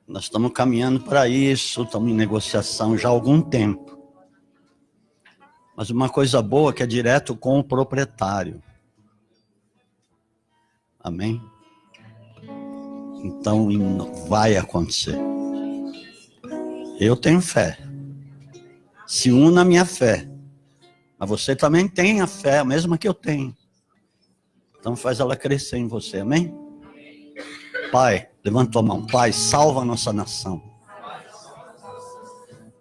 Nós estamos caminhando para isso, estamos em negociação já há algum tempo. Mas uma coisa boa é que é direto com o proprietário. Amém? Então vai acontecer. Eu tenho fé. Se una a minha fé. Mas você também tem a fé, a mesma que eu tenho. Então faz ela crescer em você, amém? Pai, levanta a mão. Pai, salva a nossa nação.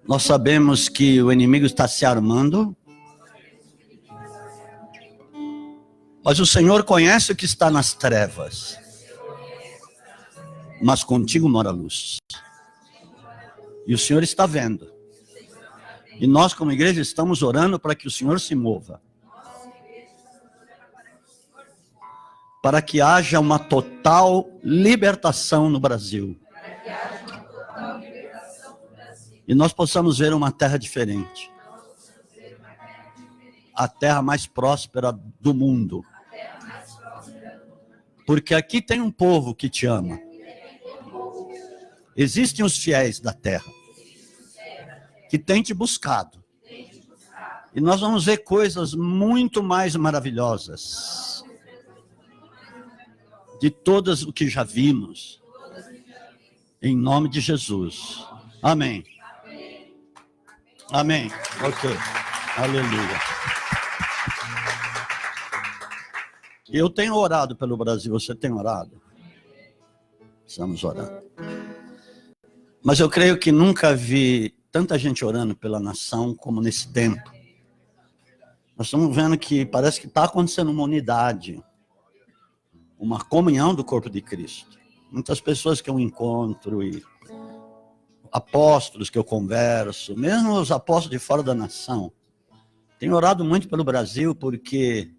Nós sabemos que o inimigo está se armando. Mas o Senhor conhece o que está nas trevas. Mas contigo mora a luz. E o Senhor está vendo. E nós, como igreja, estamos orando para que o Senhor se mova. Para que haja uma total libertação no Brasil. E nós possamos ver uma terra diferente. A terra mais próspera do mundo. Porque aqui tem um povo que te ama. Existem os fiéis da terra. Que tem te buscado. E nós vamos ver coisas muito mais maravilhosas. De todas o que já vimos. Em nome de Jesus. Amém. Amém. Ok. Aleluia. Eu tenho orado pelo Brasil. Você tem orado? Estamos orando. Mas eu creio que nunca vi tanta gente orando pela nação como nesse tempo. Nós estamos vendo que parece que está acontecendo uma unidade. Uma comunhão do corpo de Cristo. Muitas pessoas que eu encontro e apóstolos que eu converso, mesmo os apóstolos de fora da nação, têm orado muito pelo Brasil porque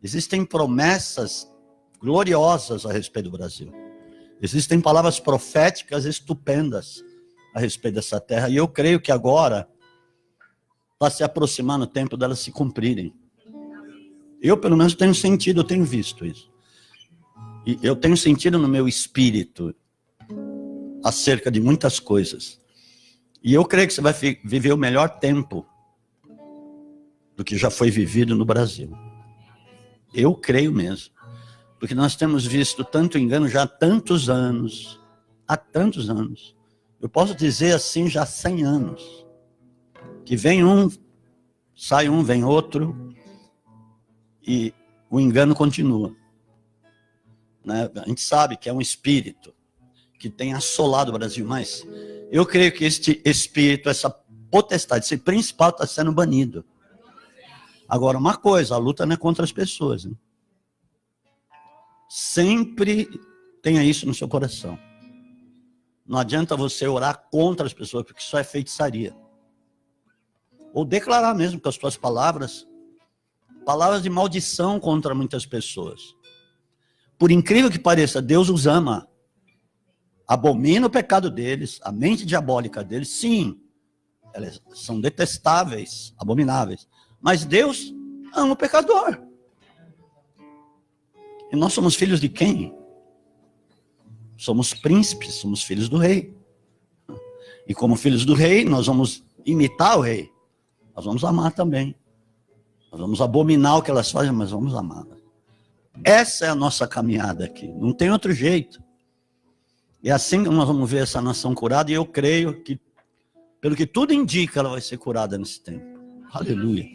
existem promessas gloriosas a respeito do Brasil. Existem palavras proféticas estupendas a respeito dessa terra. E eu creio que agora está se aproximando o tempo delas se cumprirem. Eu, pelo menos, tenho sentido, eu tenho visto isso. E eu tenho sentido no meu espírito acerca de muitas coisas. E eu creio que você vai viver o melhor tempo do que já foi vivido no Brasil. Eu creio mesmo. Porque nós temos visto tanto engano já há tantos anos. Há tantos anos. Eu posso dizer assim, já há 100 anos. Que vem um, sai um, vem outro. E o engano continua. Né? A gente sabe que é um espírito que tem assolado o Brasil, mas eu creio que este espírito, essa potestade, esse principal está sendo banido. Agora, uma coisa, a luta não é contra as pessoas. Né? Sempre tenha isso no seu coração. Não adianta você orar contra as pessoas, porque isso é feitiçaria. Ou declarar mesmo com as suas palavras, palavras de maldição contra muitas pessoas. Por incrível que pareça, Deus os ama. Abomina o pecado deles, a mente diabólica deles, sim. Elas são detestáveis, abomináveis. Mas Deus ama o pecador. E nós somos filhos de quem? Somos príncipes, somos filhos do rei. E como filhos do rei, nós vamos imitar o rei. Nós vamos amar também. Nós vamos abominar o que elas fazem, mas vamos amar. Essa é a nossa caminhada aqui. Não tem outro jeito. É assim que nós vamos ver essa nação curada. E eu creio que, pelo que tudo indica, ela vai ser curada nesse tempo. Aleluia.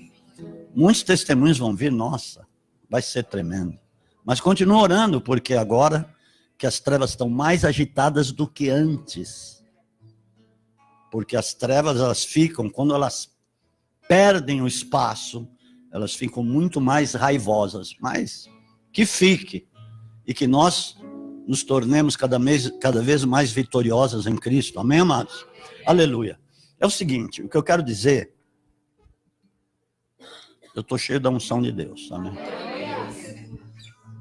Muitos testemunhos vão vir. Nossa, vai ser tremendo. Mas continua orando, porque agora que as trevas estão mais agitadas do que antes. Porque as trevas, elas ficam, quando elas perdem o espaço, elas ficam muito mais raivosas. Mas que fique. E que nós nos tornemos cada vez mais vitoriosas em Cristo. Amém, amados? Aleluia. É o seguinte, o que eu quero dizer, eu estou cheio da unção de Deus. Amém?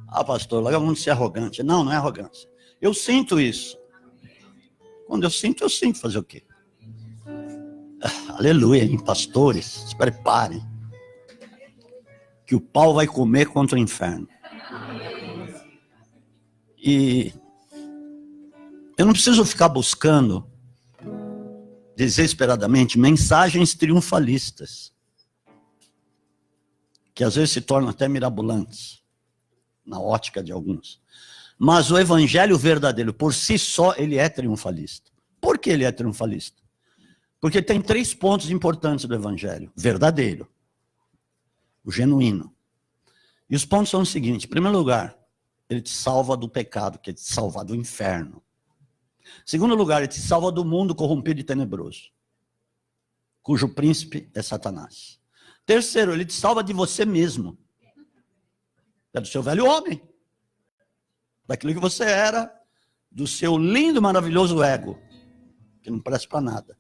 Ah, pastor, logo vamos ser arrogante. Não, não é arrogância. Eu sinto isso. Quando eu sinto fazer o quê? Aleluia, hein, pastores, se preparem. Que o pau vai comer contra o inferno. E Eu não preciso ficar buscando desesperadamente mensagens triunfalistas, que às vezes se tornam até mirabolantes, na ótica de alguns. Mas o evangelho verdadeiro, por si só, ele é triunfalista. Por que ele é triunfalista? Porque tem 3 pontos importantes do evangelho verdadeiro, o genuíno. E os pontos são os seguintes: em primeiro lugar, ele te salva do pecado, que é te salvar do inferno. Em segundo lugar, ele te salva do mundo corrompido e tenebroso, cujo príncipe é Satanás. Terceiro, ele te salva de você mesmo, é do seu velho homem, daquilo que você era, do seu lindo, maravilhoso ego, que não presta para nada.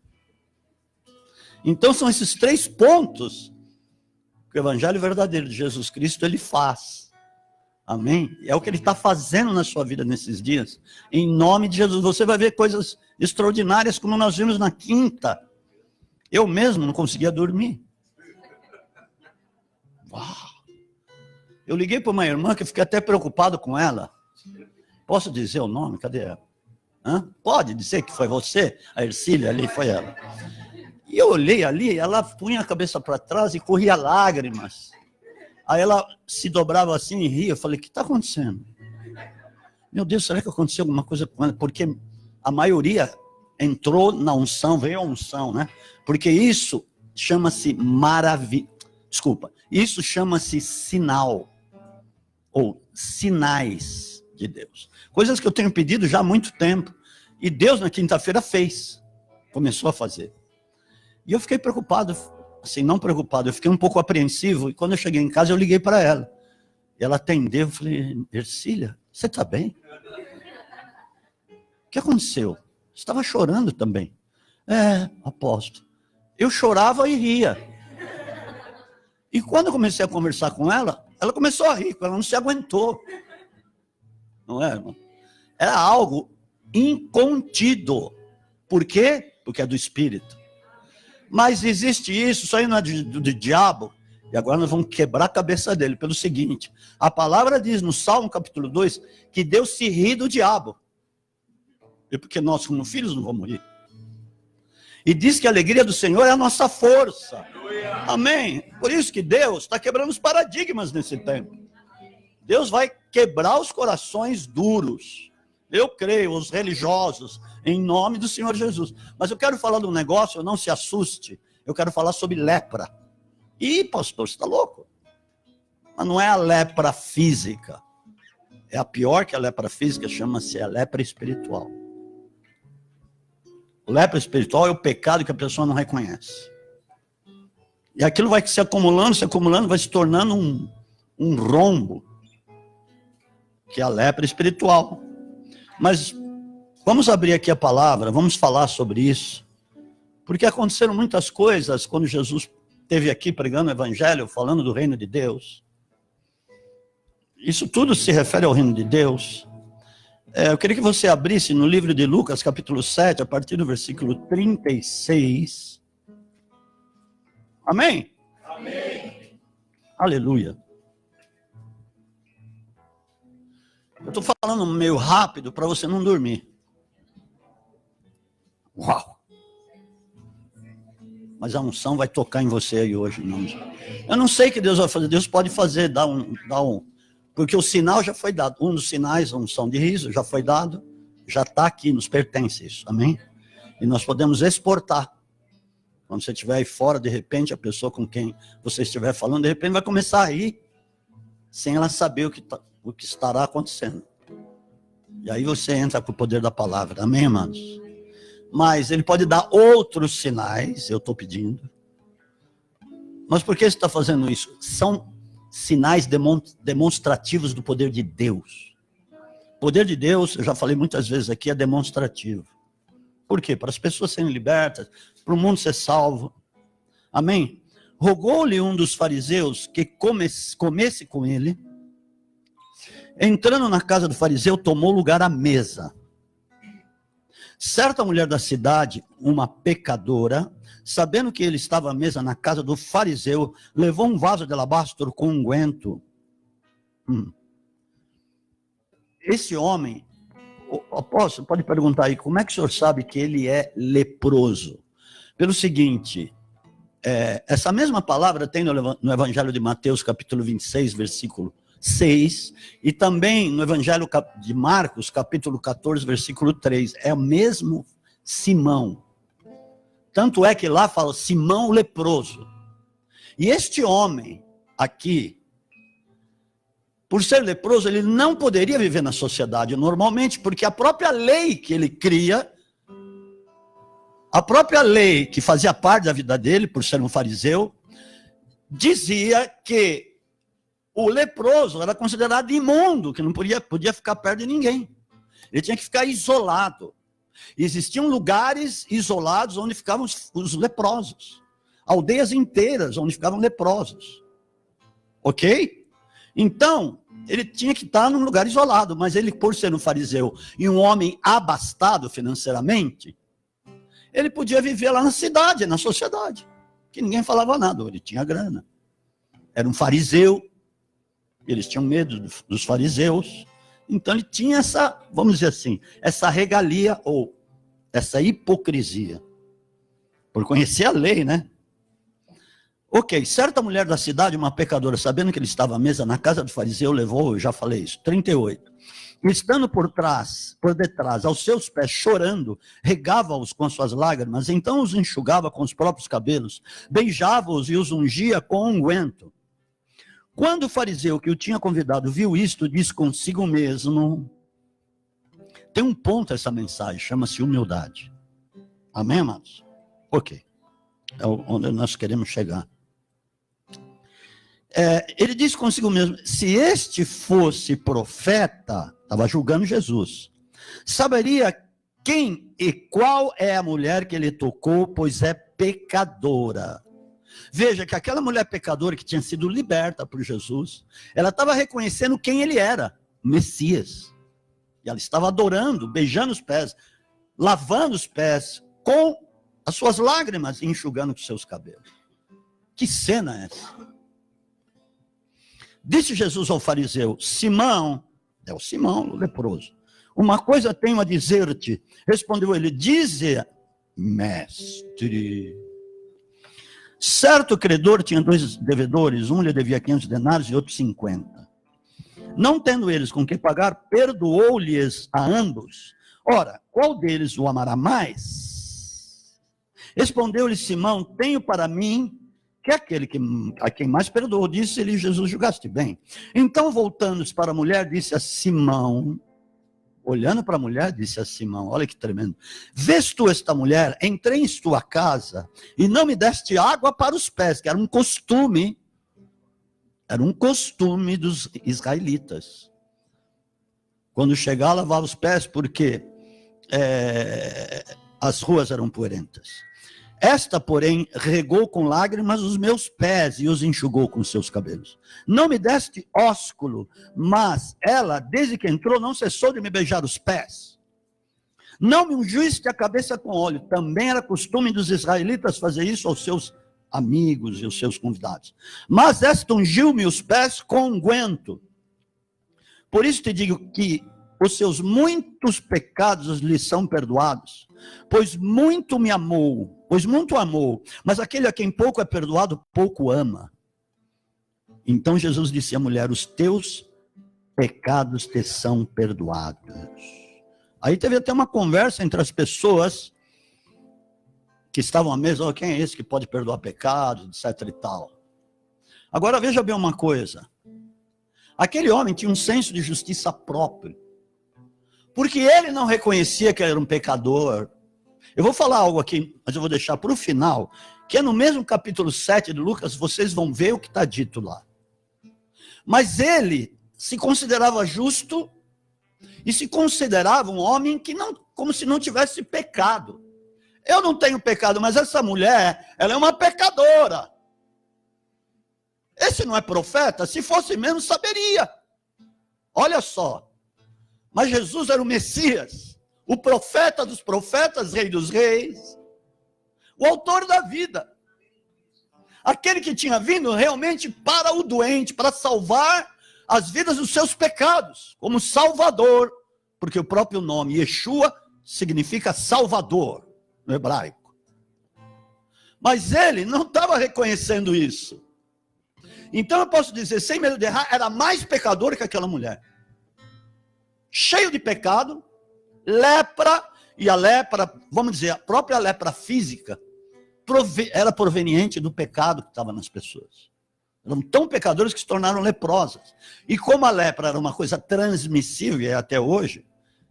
Então são esses 3 pontos que o evangelho verdadeiro de Jesus Cristo ele faz. Amém? É o que ele está fazendo na sua vida nesses dias. Em nome de Jesus, você vai ver coisas extraordinárias, como nós vimos na quinta. Eu mesmo não conseguia dormir. Uau! Eu liguei para uma irmã que eu fiquei até preocupado com ela. Posso dizer o nome? Cadê ela? Pode dizer que foi você? A Ercília ali, foi ela. E eu olhei ali, ela punha a cabeça para trás e corria lágrimas. Aí ela se dobrava assim e ria. Eu falei, o que está acontecendo? Meu Deus, será que aconteceu alguma coisa com ela? Porque a maioria entrou na unção, veio a unção, né? Porque isso chama-se maravilha. Desculpa, isso chama-se sinal. Ou sinais de Deus. Coisas que eu tenho pedido já há muito tempo. E Deus na quinta-feira fez. Começou a fazer. E eu fiquei preocupado, assim, não preocupado, eu fiquei um pouco apreensivo, e quando eu cheguei em casa eu liguei para ela. Ela atendeu, eu falei, Ercília, você está bem? O que aconteceu? Você estava chorando também. Apóstolo, eu chorava e ria. E quando eu comecei a conversar com ela, ela começou a rir, ela não se aguentou. Não é, irmão? Era algo incontido. Por quê? Porque é do Espírito. Mas existe isso aí não é do diabo, e agora nós vamos quebrar a cabeça dele, pelo seguinte, a palavra diz no Salmo capítulo 2, que Deus se ri do diabo, e porque nós como filhos não vamos rir, e diz que a alegria do Senhor é a nossa força, amém? Por isso que Deus está quebrando os paradigmas nesse tempo, Deus vai quebrar os corações duros, eu creio, os religiosos, em nome do Senhor Jesus. Mas eu quero falar de um negócio, não se assuste. Eu quero falar sobre lepra. Ih, pastor, você está louco? Mas não é a lepra física. É a pior que a lepra física, chama-se a lepra espiritual. A lepra espiritual é o pecado que a pessoa não reconhece. E aquilo vai se acumulando, vai se tornando um rombo. Que é a lepra espiritual. Mas vamos abrir aqui a palavra, vamos falar sobre isso. Porque aconteceram muitas coisas quando Jesus esteve aqui pregando o evangelho, falando do reino de Deus. Isso tudo se refere ao reino de Deus. Eu queria que você abrisse no livro de Lucas, capítulo 7, a partir do versículo 36. Amém? Amém. Aleluia. Eu estou falando meio rápido para você não dormir. Uau! Mas a unção vai tocar em você aí hoje. Não. Eu não sei o que Deus vai fazer. Deus pode fazer, dar um. Porque o sinal já foi dado. Um dos sinais, a unção de riso, já foi dado. Já está aqui, nos pertence isso. Amém? E nós podemos exportar. Quando você estiver aí fora, de repente, a pessoa com quem você estiver falando, de repente vai começar a rir, sem ela saber o que estará acontecendo. E aí você entra com o poder da palavra. Amém, irmãos? Mas ele pode dar outros sinais, eu estou pedindo. Mas por que você está fazendo isso? São sinais demonstrativos do poder de Deus. O poder de Deus, eu já falei muitas vezes aqui, é demonstrativo. Por quê? Para as pessoas serem libertas, para o mundo ser salvo. Amém? Rogou-lhe um dos fariseus que comesse com ele. Entrando na casa do fariseu, tomou lugar à mesa. Certa mulher da cidade, uma pecadora, sabendo que ele estava à mesa na casa do fariseu, levou um vaso de alabastro com unguento. Esse homem, O apóstolo pode perguntar aí, como é que o senhor sabe que ele é leproso? Pelo seguinte, essa mesma palavra tem no Evangelho de Mateus, capítulo 26, versículo 6, e também no Evangelho de Marcos, capítulo 14, versículo 3. É o mesmo Simão. Tanto é que lá fala Simão o leproso. E este homem aqui, por ser leproso, ele não poderia viver na sociedade normalmente, porque a própria lei que ele cria, a própria lei que fazia parte da vida dele, por ser um fariseu, dizia que o leproso era considerado imundo, que não podia ficar perto de ninguém. Ele tinha que ficar isolado. Existiam lugares isolados onde ficavam os leprosos. Aldeias inteiras onde ficavam leprosos. Ok? Então, ele tinha que estar num lugar isolado, mas ele, por ser um fariseu e um homem abastado financeiramente, ele podia viver lá na cidade, na sociedade, que ninguém falava nada, ele tinha grana. Era um fariseu, eles tinham medo dos fariseus, então ele tinha essa, vamos dizer assim, essa regalia ou essa hipocrisia, por conhecer a lei, né? Ok, certa mulher da cidade, uma pecadora, sabendo que ele estava à mesa na casa do fariseu, levou, eu já falei isso, 38. Estando por detrás, aos seus pés, chorando, regava-os com as suas lágrimas, então os enxugava com os próprios cabelos, beijava-os e os ungia com unguento. Quando o fariseu que o tinha convidado viu isto, disse consigo mesmo, tem um ponto essa mensagem, chama-se humildade. Amém, amados? Ok. É onde nós queremos chegar. Ele disse consigo mesmo, se este fosse profeta, estava julgando Jesus, saberia quem e qual é a mulher que ele tocou, pois é pecadora. Veja que aquela mulher pecadora que tinha sido liberta por Jesus, ela estava reconhecendo quem ele era, Messias. E ela estava adorando, beijando os pés, lavando os pés com as suas lágrimas e enxugando com seus cabelos. Que cena é essa? Disse Jesus ao fariseu, Simão, é o Simão, o leproso, uma coisa tenho a dizer-te. Respondeu ele, dize, mestre. Certo credor tinha 2 devedores, um lhe devia 500 denários e outro 50. Não tendo eles com que pagar, perdoou-lhes a ambos. Ora, qual deles o amará mais? Respondeu-lhe Simão, tenho para mim que aquele a quem mais perdoou, disse-lhe Jesus, julgaste bem. Então, voltando-se para a mulher, disse a Simão, olhando para a mulher, disse a Simão, olha que tremendo, vês tu esta mulher, entrei em tua casa e não me deste água para os pés, que era um costume dos israelitas. Quando chegar, lavava os pés, porque as ruas eram poeirentas. Esta, porém, regou com lágrimas os meus pés e os enxugou com seus cabelos. Não me deste ósculo, mas ela, desde que entrou, não cessou de me beijar os pés. Não me ungiste a cabeça com óleo. Também era costume dos israelitas fazer isso aos seus amigos e aos seus convidados. Mas esta ungiu-me os pés com unguento. Por isso te digo que os seus muitos pecados lhe são perdoados, pois muito amou, mas aquele a quem pouco é perdoado, pouco ama. Então Jesus disse à mulher, os teus pecados te são perdoados. Aí teve até uma conversa entre as pessoas que estavam à mesa, quem é esse que pode perdoar pecados, etc e tal. Agora veja bem uma coisa, aquele homem tinha um senso de justiça próprio, porque ele não reconhecia que era um pecador. Eu vou falar algo aqui, mas eu vou deixar para o final, que é no mesmo capítulo 7 de Lucas, vocês vão ver o que está dito lá. Mas ele se considerava justo e se considerava um homem que não, como se não tivesse pecado. Eu não tenho pecado, mas essa mulher, ela é uma pecadora. Esse não é profeta? Se fosse mesmo, saberia. Olha só. Mas Jesus era o Messias, o profeta dos profetas, rei dos reis, o autor da vida. Aquele que tinha vindo realmente para o doente, para salvar as vidas dos seus pecados, como Salvador, porque o próprio nome Yeshua significa Salvador, no hebraico. Mas ele não estava reconhecendo isso. Então eu posso dizer, sem medo de errar, era mais pecador que aquela mulher. Cheio de pecado, lepra, e a lepra, vamos dizer, a própria lepra física, era proveniente do pecado que estava nas pessoas. Eram tão pecadores que se tornaram leprosas. E como a lepra era uma coisa transmissível, e até hoje,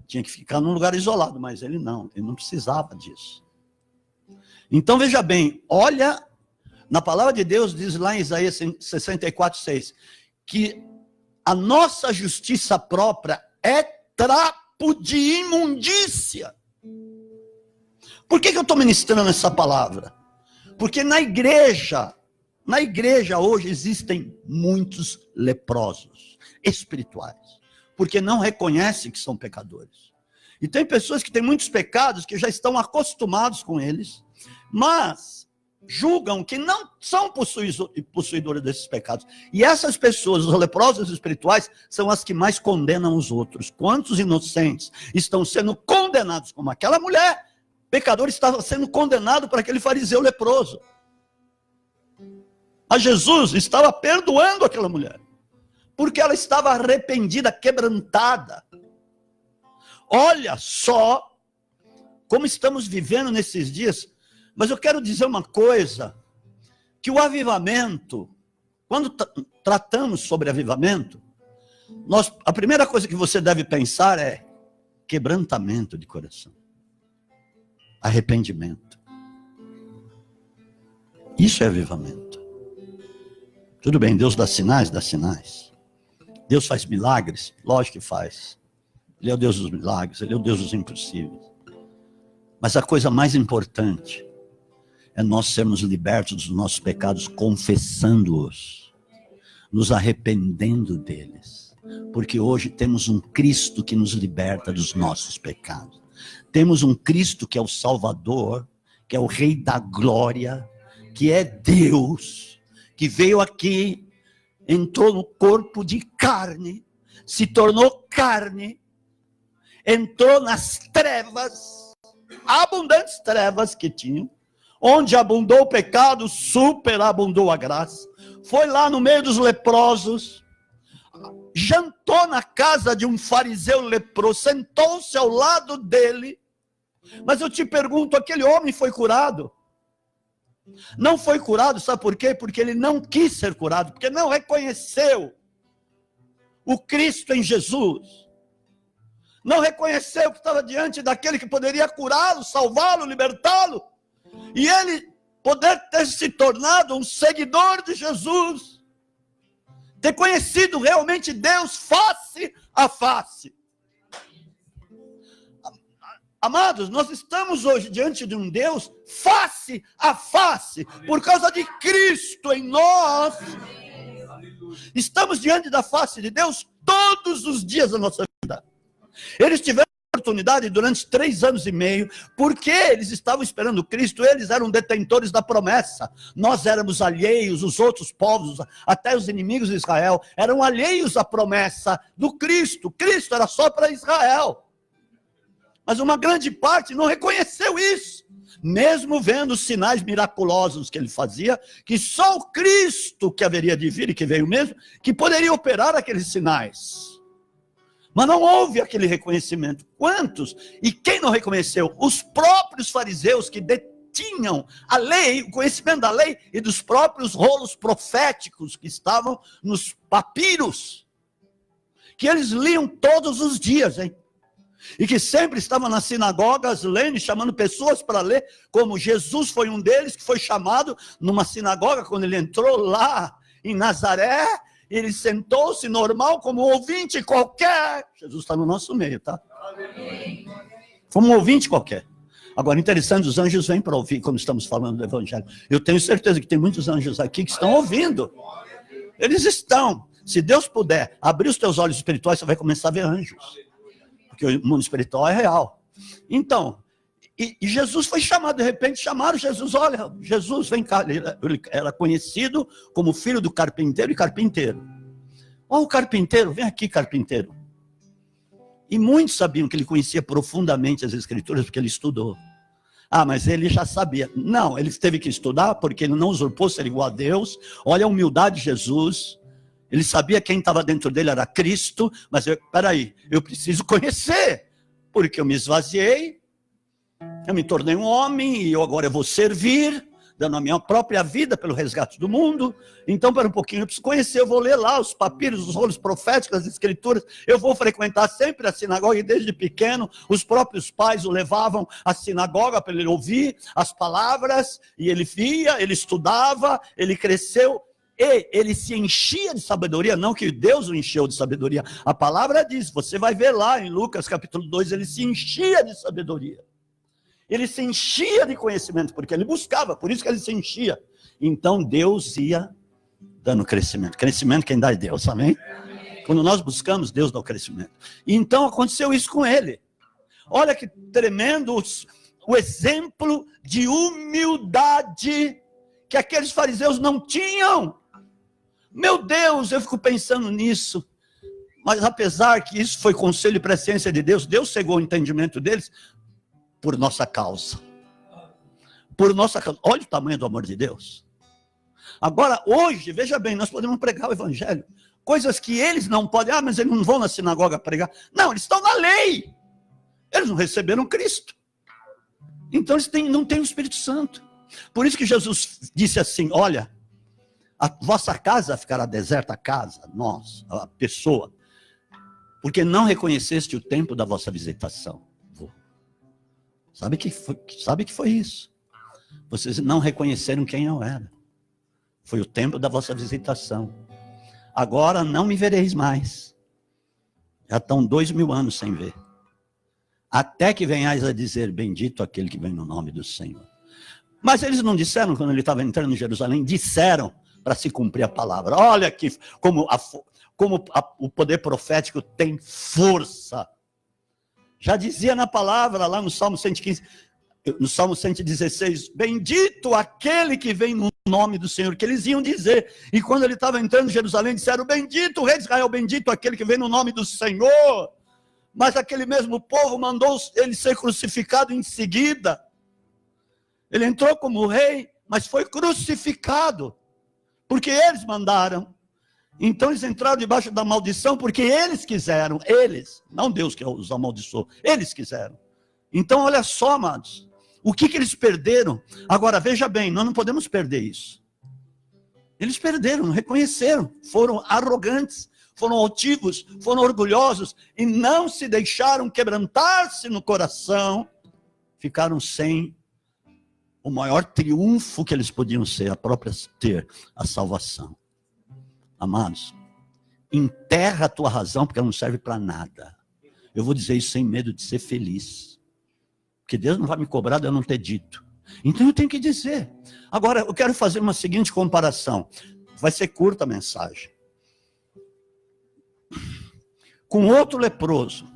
tinha que ficar num lugar isolado, mas ele não precisava disso. Então veja bem, olha, na palavra de Deus diz lá em Isaías 64:6, que a nossa justiça própria é trapo de imundícia. Por que eu estou ministrando essa palavra? Porque na igreja hoje existem muitos leprosos espirituais, porque não reconhecem que são pecadores. E tem pessoas que têm muitos pecados, que já estão acostumados com eles, mas julgam que não são possuidores desses pecados. E essas pessoas, os leprosos espirituais, são as que mais condenam os outros. Quantos inocentes estão sendo condenados, como aquela mulher? Pecador estava sendo condenado por aquele fariseu leproso. Mas Jesus estava perdoando aquela mulher, porque ela estava arrependida, quebrantada. Olha só como estamos vivendo nesses dias. Mas eu quero dizer uma coisa, que o avivamento, quando tratamos sobre avivamento, a primeira coisa que você deve pensar é quebrantamento de coração, arrependimento. Isso é avivamento. Tudo bem, Deus dá sinais, dá sinais. Deus faz milagres, lógico que faz. Ele é o Deus dos milagres, Ele é o Deus dos impossíveis. Mas a coisa mais importante é nós sermos libertos dos nossos pecados, confessando-os, nos arrependendo deles. Porque hoje temos um Cristo que nos liberta dos nossos pecados. Temos um Cristo que é o Salvador, que é o Rei da Glória, que é Deus, que veio aqui, entrou no corpo de carne, se tornou carne, entrou nas trevas, abundantes trevas que tinham, onde abundou o pecado, superabundou a graça. Foi lá no meio dos leprosos, jantou na casa de um fariseu leproso, sentou-se ao lado dele. Mas eu te pergunto, aquele homem foi curado? Não foi curado, sabe por quê? Porque ele não quis ser curado, porque não reconheceu o Cristo em Jesus. Não reconheceu que estava diante daquele que poderia curá-lo, salvá-lo, libertá-lo. E ele poder ter se tornado um seguidor de Jesus, ter conhecido realmente Deus face a face. Amados, nós estamos hoje diante de um Deus face a face, por causa de Cristo em nós. Estamos diante da face de Deus todos os dias da nossa vida. Eles tiveram oportunidade durante 3 anos e meio, porque eles estavam esperando Cristo, eles eram detentores da promessa. Nós éramos alheios, os outros povos, até os inimigos de Israel, eram alheios à promessa do Cristo. Cristo era só para Israel. Mas uma grande parte não reconheceu isso, mesmo vendo os sinais miraculosos que ele fazia, que só o Cristo que haveria de vir, e que veio mesmo, que poderia operar aqueles sinais. Mas não houve aquele reconhecimento. Quantos? E quem não reconheceu? Os próprios fariseus que detinham a lei, o conhecimento da lei e dos próprios rolos proféticos que estavam nos papiros, que eles liam todos os dias, hein? E que sempre estavam nas sinagogas lendo e chamando pessoas para ler, como Jesus foi um deles, que foi chamado numa sinagoga, quando ele entrou lá em Nazaré. Ele sentou-se normal, como um ouvinte qualquer. Jesus está no nosso meio, tá? Como um ouvinte qualquer. Agora, interessante, os anjos vêm para ouvir quando estamos falando do Evangelho. Eu tenho certeza que tem muitos anjos aqui que estão ouvindo. Eles estão. Se Deus puder abrir os teus olhos espirituais, você vai começar a ver anjos. Porque o mundo espiritual é real. Então, e Jesus foi chamado, de repente chamaram Jesus, olha, Jesus, vem cá. Ele era conhecido como filho do carpinteiro e carpinteiro. Ó, o carpinteiro, vem aqui, carpinteiro. E muitos sabiam que ele conhecia profundamente as Escrituras, porque ele estudou. Ah, mas ele já sabia. Não, ele teve que estudar, porque ele não usurpou ser igual a Deus. Olha a humildade de Jesus. Ele sabia quem estava dentro dele era Cristo, mas peraí, eu preciso conhecer, porque eu me esvaziei, eu me tornei um homem, e agora eu vou servir, dando a minha própria vida pelo resgate do mundo. Então, para um pouquinho, eu preciso conhecer, eu vou ler lá os papiros, os rolos proféticos, as escrituras, eu vou frequentar sempre a sinagoga, e desde pequeno, os próprios pais o levavam à sinagoga para ele ouvir as palavras, e ele via, ele estudava, ele cresceu, e ele se enchia de sabedoria, não que Deus o encheu de sabedoria, a palavra diz, você vai ver lá em Lucas capítulo 2, ele se enchia de sabedoria. Ele se enchia de conhecimento, porque ele buscava, por isso que ele se enchia. Então Deus ia dando crescimento. Crescimento quem dá é Deus, amém? Quando nós buscamos, Deus dá o crescimento. E então aconteceu isso com ele. Olha que tremendo o exemplo de humildade que aqueles fariseus não tinham. Meu Deus, eu fico pensando nisso. Mas apesar que isso foi conselho e presciência de Deus, Deus cegou o entendimento deles, por nossa causa. Por nossa causa. Olha o tamanho do amor de Deus. Agora, hoje, veja bem, nós podemos pregar o evangelho. Coisas que eles não podem. Ah, mas eles não vão na sinagoga pregar. Não, eles estão na lei. Eles não receberam Cristo. Então, eles não têm o Espírito Santo. Por isso que Jesus disse assim, olha, a vossa casa ficará deserta, a casa, nós, a pessoa, porque não reconheceste o tempo da vossa visitação. Sabe que foi isso? Vocês não reconheceram quem eu era. Foi o tempo da vossa visitação. Agora não me vereis mais. Já estão 2000 anos sem ver. Até que venhais a dizer, bendito aquele que vem no nome do Senhor. Mas eles não disseram quando ele estava entrando em Jerusalém, disseram para se cumprir a palavra. Olha aqui como o poder profético tem força. Já dizia na palavra, lá no Salmo 115, no Salmo 116, bendito aquele que vem no nome do Senhor, que eles iam dizer. E quando ele estava entrando em Jerusalém, disseram, bendito o rei de Israel, bendito aquele que vem no nome do Senhor. Mas aquele mesmo povo mandou ele ser crucificado em seguida. Ele entrou como rei, mas foi crucificado, porque eles mandaram. Então eles entraram debaixo da maldição porque eles quiseram, eles, não Deus que os amaldiçoou, eles quiseram. Então olha só, amados, o que eles perderam? Agora veja bem, nós não podemos perder isso. Eles perderam, não reconheceram, foram arrogantes, foram altivos, foram orgulhosos e não se deixaram quebrantar-se no coração, ficaram sem o maior triunfo que eles podiam ser, ter a salvação. Amados, enterra a tua razão, porque ela não serve para nada. Eu vou dizer isso sem medo de ser feliz. Porque Deus não vai me cobrar de eu não ter dito. Então eu tenho que dizer. Agora, eu quero fazer uma seguinte comparação. Vai ser curta a mensagem. Com outro leproso.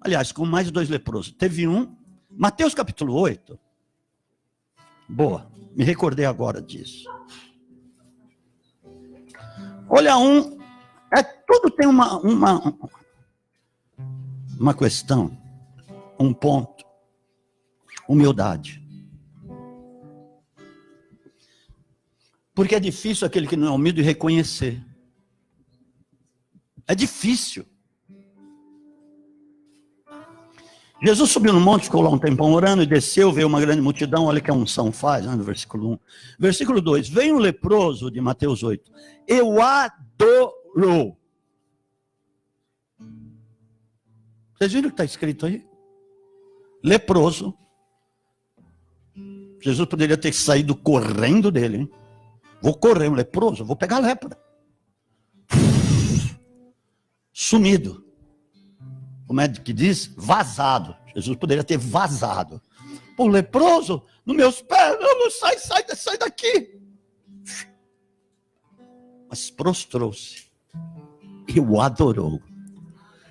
Aliás, com mais 2 leprosos. Teve um, Mateus capítulo 8. Boa, me recordei agora disso. Olha tudo tem uma questão, um ponto, humildade. Porque é difícil aquele que não é humilde reconhecer. É difícil. Jesus subiu no monte, ficou lá um tempão orando e desceu, veio uma grande multidão, olha que a unção faz, né, no versículo 1. Versículo 2, veio um leproso de Mateus 8, e o adorou. Vocês viram o que está escrito aí? Leproso. Jesus poderia ter saído correndo dele, hein? Vou correr, um leproso, vou pegar a lepra. Sumido. Como é que diz? Vazado. Jesus poderia ter vazado. Pô, leproso, nos meus pés, não, sai daqui. Mas prostrou-se e o adorou.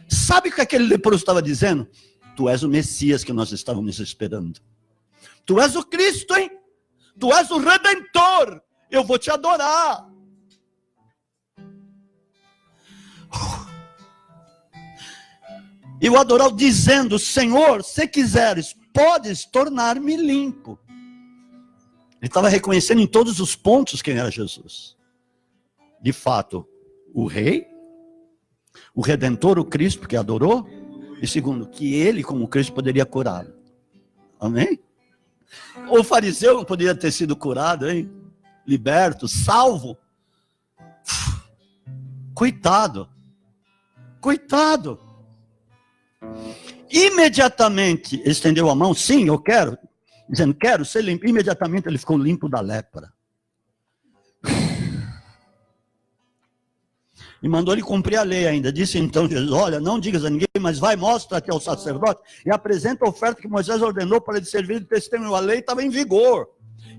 Sabe o que aquele leproso estava dizendo? Tu és o Messias que nós estávamos esperando. Tu és o Cristo, hein? Tu és o Redentor. Eu vou te adorar. E o adorou dizendo: Senhor, se quiseres, podes tornar-me limpo. Ele estava reconhecendo em todos os pontos quem era Jesus. De fato, o rei, o redentor, o Cristo que adorou. E segundo, que ele, como Cristo, poderia curá-lo. Amém? O fariseu não poderia ter sido curado, hein? Liberto, salvo. Coitado. Coitado. Imediatamente estendeu a mão, sim, eu quero. Dizendo, quero ser limpo. Imediatamente ele ficou limpo da lepra. E mandou ele cumprir a lei ainda. Disse então Jesus: olha, não digas a ninguém, mas vai, mostra-te ao sacerdote e apresenta a oferta que Moisés ordenou para ele servir de testemunho. A lei estava em vigor.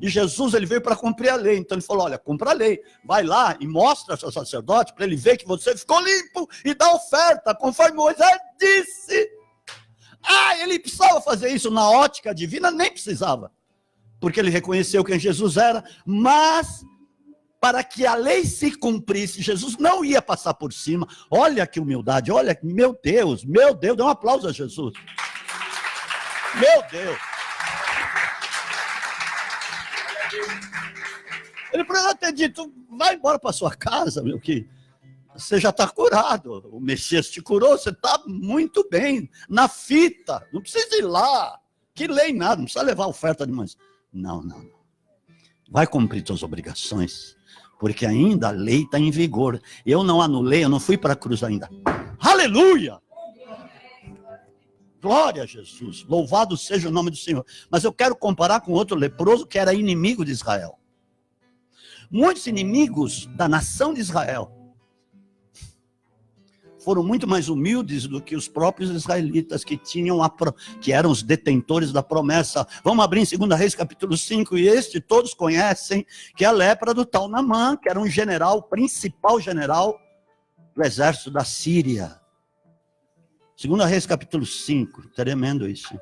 E Jesus, ele veio para cumprir a lei. Então ele falou: olha, cumpra a lei. Vai lá e mostra ao sacerdote para ele ver que você ficou limpo e dá oferta, conforme Moisés disse. Ele precisava fazer isso na ótica divina? Nem precisava. Porque ele reconheceu quem Jesus era, mas para que a lei se cumprisse, Jesus não ia passar por cima. Olha que humildade, olha, meu Deus, dê um aplauso a Jesus. Meu Deus. Ele poderia ter dito: vai embora para sua casa, meu que você já está curado, o Messias te curou, você está muito bem, na fita, não precisa ir lá, que lei nada, não precisa levar oferta de mães. Não. Vai cumprir suas obrigações, porque ainda a lei está em vigor. Eu não anulei, eu não fui para a cruz ainda. Aleluia! Glória a Jesus, louvado seja o nome do Senhor. Mas eu quero comparar com outro leproso que era inimigo de Israel. Muitos inimigos da nação de Israel foram muito mais humildes do que os próprios israelitas que que eram os detentores da promessa. Vamos abrir em 2 Reis capítulo 5, e todos conhecem, que é a lepra do tal Naamã, que era um general, principal general do exército da Síria. 2 Reis capítulo 5, tremendo isso.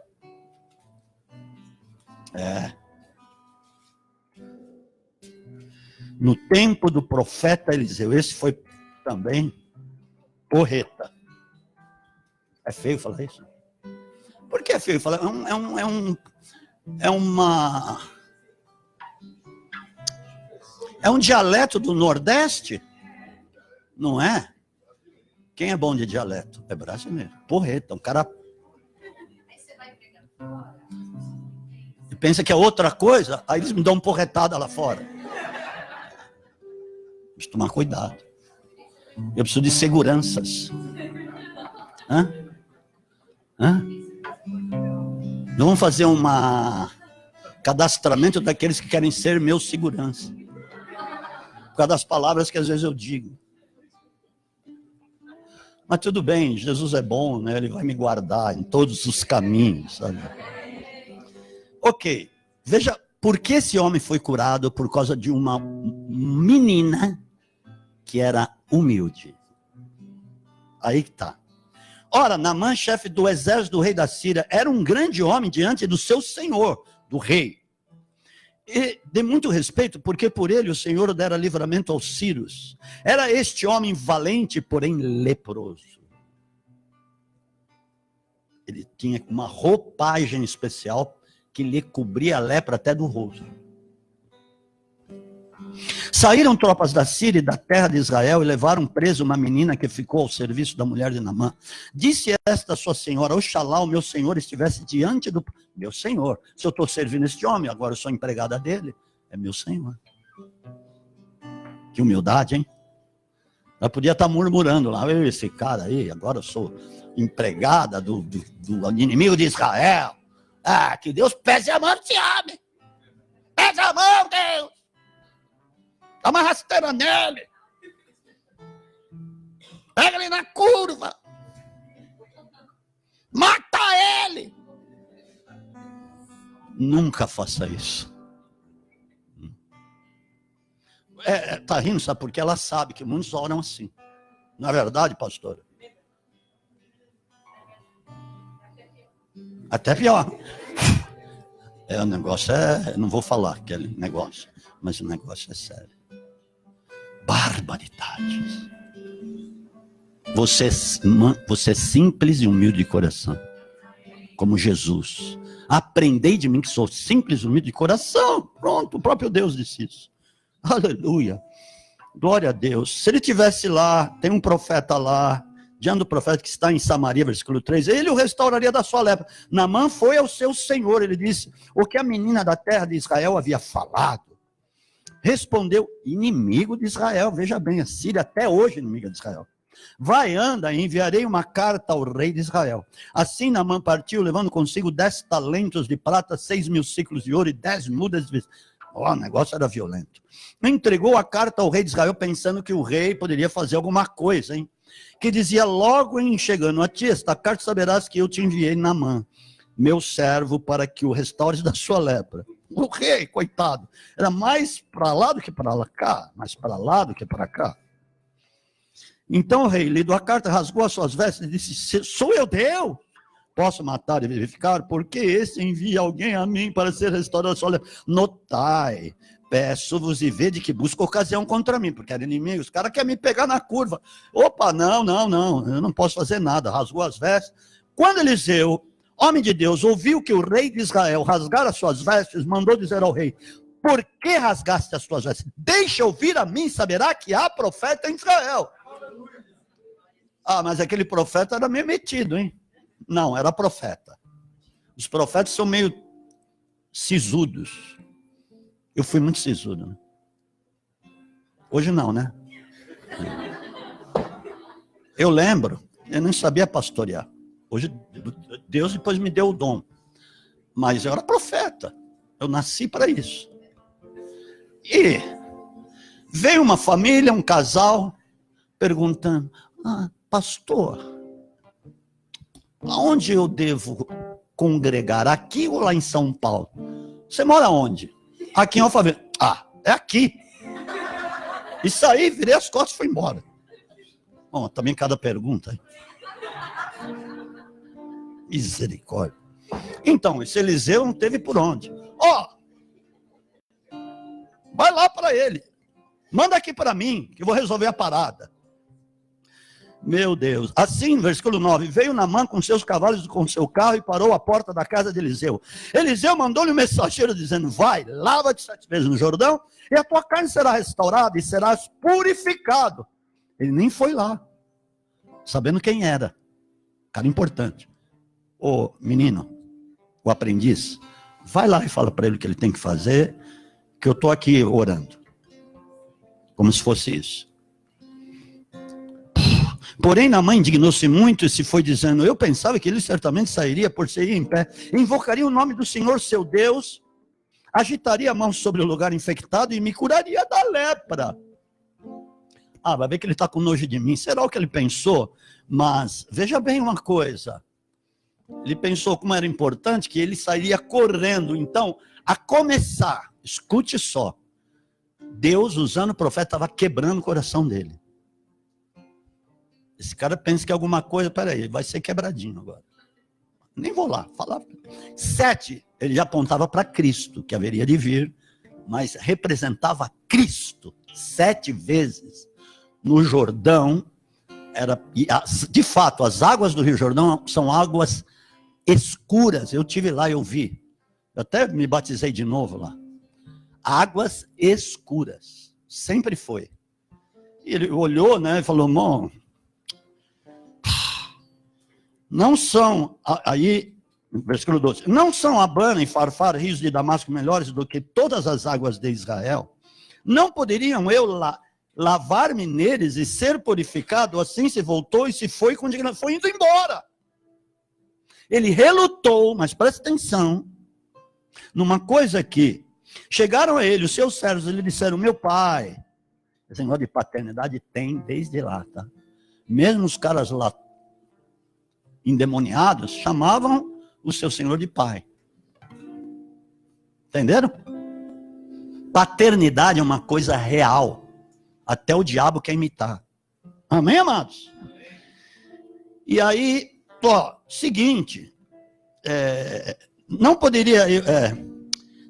No tempo do profeta Eliseu, esse foi também porreta. É feio falar isso? Por que é feio falar? É um dialeto do Nordeste, não é? Quem é bom de dialeto? É brasileiro. Porreta, um cara. E pensa que é outra coisa, aí eles me dão uma porretada lá fora. Preciso tomar cuidado. Eu preciso de seguranças. Vamos fazer cadastramento daqueles que querem ser meus segurança. Por causa das palavras que às vezes eu digo. Mas tudo bem, Jesus é bom, né? Ele vai me guardar em todos os caminhos, sabe? Ok, veja, por que esse homem foi curado? Por causa de uma menina que era humilde. Aí que está. Ora, Naamã, chefe do exército do rei da Síria, era um grande homem diante do seu senhor, do rei. E de muito respeito, porque por ele o Senhor dera livramento aos sírios. Era este homem valente, porém leproso. Ele tinha uma roupagem especial que lhe cobria a lepra até do rosto. Saíram tropas da Síria e da terra de Israel e levaram preso uma menina que ficou ao serviço da mulher de Naamã. Disse esta sua senhora: oxalá o meu senhor estivesse diante do meu senhor. Se eu estou servindo este homem, agora eu sou empregada dele, é meu senhor. Que humildade, hein? Ela podia estar murmurando lá: esse cara aí, agora eu sou empregada do inimigo de Israel. Que Deus pese a mão desse homem. Pese a mão, Deus. Dá uma rasteira nele. Pega ele na curva. Mata ele. Nunca faça isso. Tá rindo, sabe? Porque ela sabe que muitos oram assim. Não é verdade, pastora? Até pior. O negócio não vou falar aquele negócio, mas o negócio é sério. Barbaridades. Você é simples e humilde de coração, como Jesus. Aprendei de mim que sou simples e humilde de coração. Pronto, o próprio Deus disse isso. Aleluia. Glória a Deus. Se ele tivesse lá, tem um profeta lá, diante do profeta que está em Samaria, versículo 3, ele o restauraria da sua lepra. Naamã foi ao seu senhor, ele disse, o que a menina da terra de Israel havia falado. Respondeu, inimigo de Israel, veja bem, a Síria até hoje é inimiga de Israel. Vai, anda, enviarei uma carta ao rei de Israel. Assim Naamã partiu, levando consigo 10 talentos de prata, 6.000 ciclos de ouro e 10 mudas de vestido. O negócio era violento. Entregou a carta ao rei de Israel, pensando que o rei poderia fazer alguma coisa, hein? Que dizia, logo em chegando a ti esta carta, saberás que eu te enviei Naamã, meu servo, para que o restaures da sua lepra. O rei, coitado, era mais para lá do que para cá, mais para lá do que para cá. Então o rei, lendo a carta, rasgou as suas vestes e disse, sou eu Deus? Posso matar e vivificar? Porque esse envia alguém a mim para ser restaurado a sua lepra. Notai, peço-vos e vede que busca ocasião contra mim, porque era inimigo, os caras querem me pegar na curva. Opa, não, eu não posso fazer nada. Rasgou as vestes. Quando Eliseu, homem de Deus, ouviu que o rei de Israel rasgara as suas vestes, mandou dizer ao rei, por que rasgaste as tuas vestes? Deixa ouvir a mim, saberá que há profeta em Israel. Ah, mas aquele profeta era meio metido, hein? Não, era profeta. Os profetas são meio sisudos. Eu fui muito sisudo, né? Hoje não, né? Eu lembro, eu nem sabia pastorear. Hoje, Deus depois me deu o dom. Mas eu era profeta. Eu nasci para isso. E veio uma família, um casal, perguntando, pastor, aonde eu devo congregar? Aqui ou lá em São Paulo? Você mora onde? Aqui em Alphaville. É aqui. Isso aí, virei as costas e fui embora. Bom, também cada pergunta. Hein? Misericórdia. Então, esse Eliseu não teve por onde. Vai lá para ele. Manda aqui para mim, que eu vou resolver a parada. Meu Deus. Assim, versículo 9, veio Naamã com seus cavalos e com seu carro e parou à porta da casa de Eliseu. Eliseu mandou-lhe um mensageiro dizendo, vai, lava-te 7 vezes no Jordão e a tua carne será restaurada e serás purificado. Ele nem foi lá, sabendo quem era. Cara importante. Ô menino, o aprendiz, vai lá e fala para ele o que ele tem que fazer, que eu estou aqui orando. Como se fosse isso. Porém, Naamã indignou-se muito e se foi dizendo, eu pensava que ele certamente sairia por ser em pé, invocaria o nome do Senhor seu Deus, agitaria a mão sobre o lugar infectado e me curaria da lepra. Vai ver que ele está com nojo de mim. Será o que ele pensou? Mas, veja bem uma coisa. Ele pensou como era importante que ele sairia correndo. Então, a começar, escute só, Deus, usando o profeta, estava quebrando o coração dele. Esse cara pensa que alguma coisa, peraí, vai ser quebradinho agora. Nem vou lá falar. 7, ele já apontava para Cristo, que haveria de vir, mas representava Cristo 7 vezes no Jordão. De fato, as águas do Rio Jordão são águas escuras. Eu tive lá e eu vi. Eu até me batizei de novo lá. Águas escuras. Sempre foi. E ele olhou, né, e falou, irmão, não são, aí, versículo 12, não são Abana e Farfar, rios de Damasco, melhores do que todas as águas de Israel? Não poderiam eu lavar-me neles e ser purificado? Assim se voltou e se foi com dignidade, foi indo embora. Ele relutou, mas presta atenção, numa coisa aqui. Chegaram a ele, os seus servos, e lhe disseram, meu pai, esse negócio de paternidade tem desde lá, tá? Mesmo os caras lá, endemoniados, chamavam o seu senhor de pai. Entenderam? Paternidade é uma coisa real. Até o diabo quer imitar. Amém, amados? E aí, seguinte, não poderia,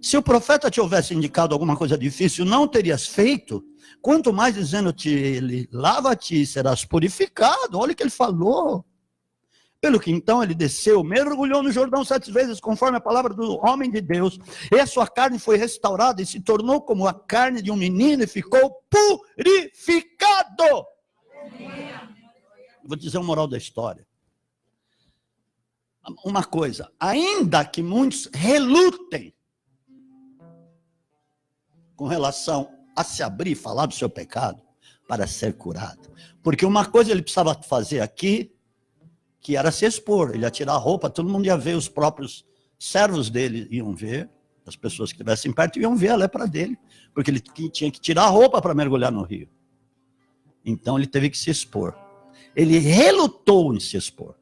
Se o profeta te houvesse indicado alguma coisa difícil, não terias feito, quanto mais dizendo-te ele, lava-te e serás purificado. Olha o que ele falou. Pelo que então ele desceu, mergulhou no Jordão 7 vezes, conforme a palavra do homem de Deus, e a sua carne foi restaurada e se tornou como a carne de um menino e ficou purificado. Vou dizer o moral da história. Uma coisa, ainda que muitos relutem com relação a se abrir e falar do seu pecado para ser curado, porque uma coisa ele precisava fazer aqui, que era se expor, ele ia tirar a roupa, todo mundo ia ver, os próprios servos dele iam ver, as pessoas que estivessem perto iam ver a lepra dele, porque ele tinha que tirar a roupa para mergulhar no rio. Então ele teve que se expor. Ele relutou em se expor,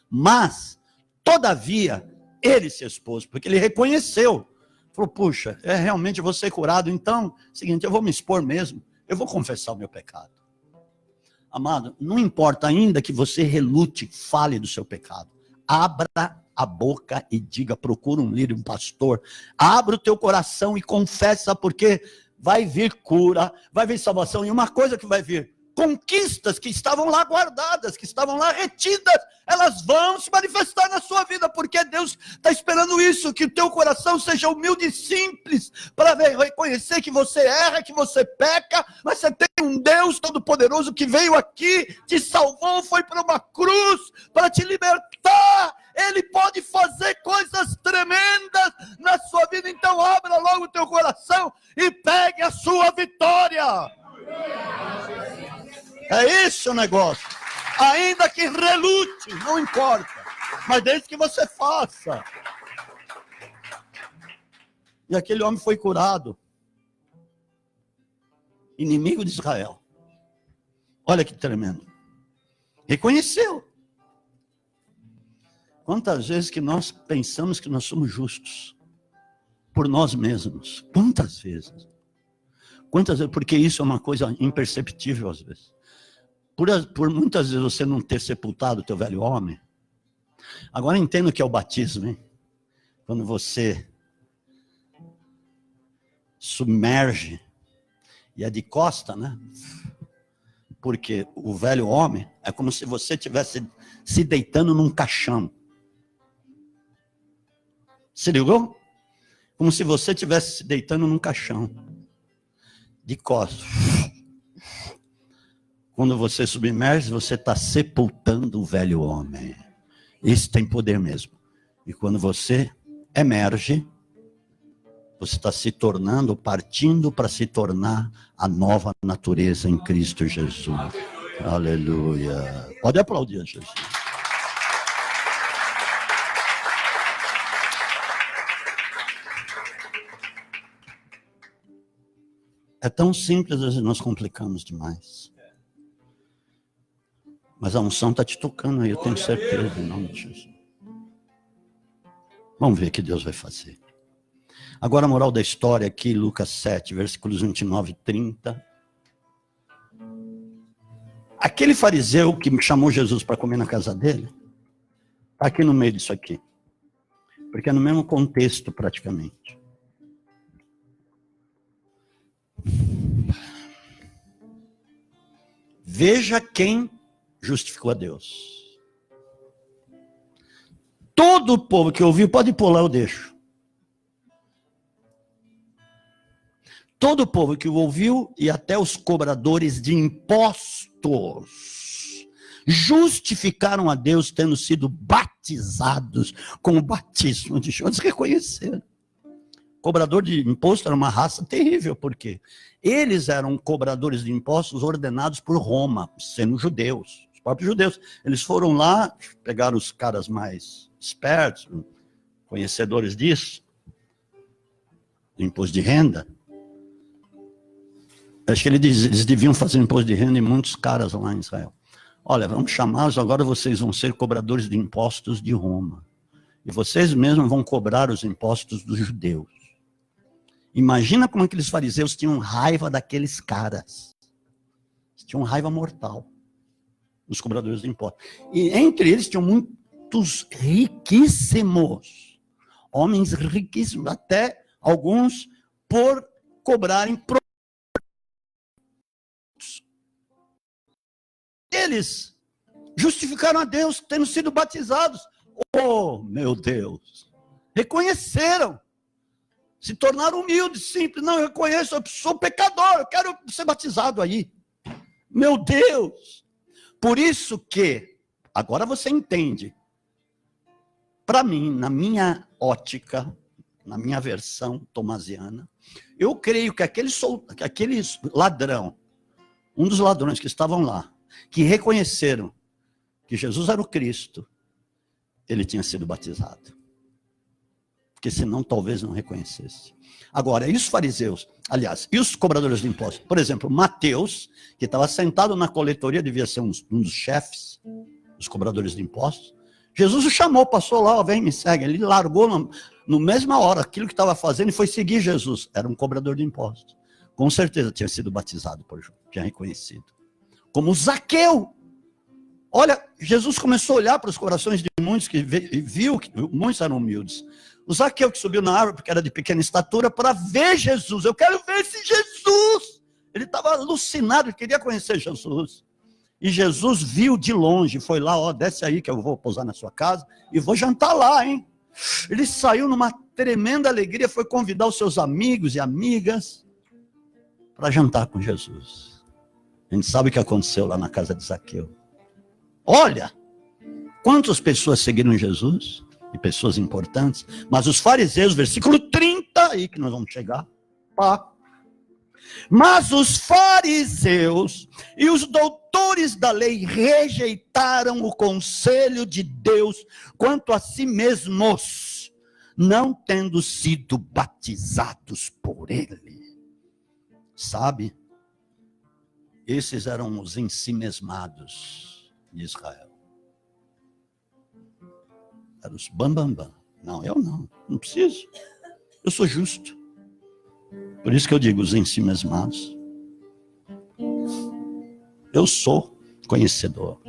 mas, todavia, ele se expôs, porque ele reconheceu, falou, puxa, realmente eu vou ser curado, então, seguinte, eu vou me expor mesmo, eu vou confessar o meu pecado. Amado, não importa ainda que você relute, fale do seu pecado. Abra a boca e diga, procura um líder, um pastor. Abra o teu coração e confessa, porque vai vir cura, vai vir salvação. E uma coisa que vai vir, conquistas que estavam lá guardadas, que estavam lá retidas, elas vão se manifestar na sua vida, porque Deus está esperando isso, que o teu coração seja humilde e simples, para reconhecer que você erra, que você peca, mas você tem um Deus todo-poderoso que veio aqui, te salvou, foi para uma cruz, para te libertar. Ele pode fazer coisas tremendas na sua vida, então abra logo o teu coração e pegue a sua vitória. É isso o negócio. Ainda que relute, não importa. Mas desde que você faça. E aquele homem foi curado. Inimigo de Israel. Olha que tremendo. Reconheceu. Quantas vezes que nós pensamos que nós somos justos? Por nós mesmos. Quantas vezes? Quantas vezes? Porque isso é uma coisa imperceptível às vezes. Por muitas vezes você não ter sepultado o teu velho homem. Agora entendo o que é o batismo, hein? Quando você submerge, e é de costa, né? Porque o velho homem é como se você estivesse se deitando num caixão. Se ligou? Como se você estivesse se deitando num caixão. De costas. Quando você submerge, você está sepultando o velho homem. Isso tem poder mesmo. E quando você emerge, você está se tornando, partindo para se tornar a nova natureza em Cristo Jesus. Aleluia. Pode aplaudir, Jesus. É tão simples, às vezes nós complicamos demais. Mas a unção está te tocando aí, eu tenho certeza, em nome de Jesus. Vamos ver o que Deus vai fazer. Agora a moral da história aqui, Lucas 7, versículos 29 e 30. Aquele fariseu que chamou Jesus para comer na casa dele, está aqui no meio disso aqui. Porque é no mesmo contexto praticamente. Veja quem justificou a Deus. Todo o povo que ouviu, pode pular, eu deixo. Todo o povo que o ouviu e até os cobradores de impostos justificaram a Deus tendo sido batizados com o batismo de João. Eles reconheceram. Cobrador de imposto era uma raça terrível, porque eles eram cobradores de impostos ordenados por Roma, sendo judeus, os próprios judeus. Eles foram lá, pegaram os caras mais espertos, conhecedores disso, do imposto de renda. Acho que eles deviam fazer imposto de renda em muitos caras lá em Israel. Olha, vamos chamá-los, agora vocês vão ser cobradores de impostos de Roma. E vocês mesmos vão cobrar os impostos dos judeus. Imagina como aqueles fariseus tinham raiva daqueles caras. Tinham raiva mortal. Os cobradores de impostos. E entre eles tinham muitos riquíssimos. Homens riquíssimos. Até Alguns por cobrarem produtos. Eles justificaram a Deus tendo sido batizados. Oh, meu Deus! Reconheceram. Se tornaram humildes, simples. Não, eu reconheço, eu sou pecador, eu quero ser batizado aí. Meu Deus! Por isso que, agora você entende. Para mim, na minha ótica, na minha versão tomasiana, eu creio que aquele ladrão, um dos ladrões que estavam lá, que reconheceram que Jesus era o Cristo, ele tinha sido batizado. Porque senão talvez não reconhecesse. Agora, e os fariseus? Aliás, e os cobradores de impostos? Por exemplo, Mateus, que estava sentado na coletoria, devia ser um dos chefes dos cobradores de impostos. Jesus o chamou, passou lá, ó, vem, me segue. Ele largou no mesma hora aquilo que estava fazendo e foi seguir Jesus. Era um cobrador de impostos. Com certeza tinha sido batizado por Jesus, tinha reconhecido. Como Zaqueu. Olha, Jesus começou a olhar para os corações de muitos que viu que muitos eram humildes. O Zaqueu que subiu na árvore, porque era de pequena estatura, para ver Jesus. Eu quero ver esse Jesus. Ele estava alucinado, ele queria conhecer Jesus. E Jesus viu de longe, foi lá, ó, desce aí que eu vou pousar na sua casa e vou jantar lá, hein? Ele saiu numa tremenda alegria, foi convidar os seus amigos e amigas para jantar com Jesus. A gente sabe o que aconteceu lá na casa de Zaqueu. Olha, quantas pessoas seguiram Jesus, e pessoas importantes, mas os fariseus, versículo 30, aí que nós vamos chegar, mas os fariseus e os doutores da lei rejeitaram o conselho de Deus quanto a si mesmos, não tendo sido batizados por ele. Sabe? Esses eram os ensimesmados de Israel. Eram os bambambam. Não, eu não preciso. Eu sou justo. Por isso que eu digo os ensimesmados. Eu sou conhecedor.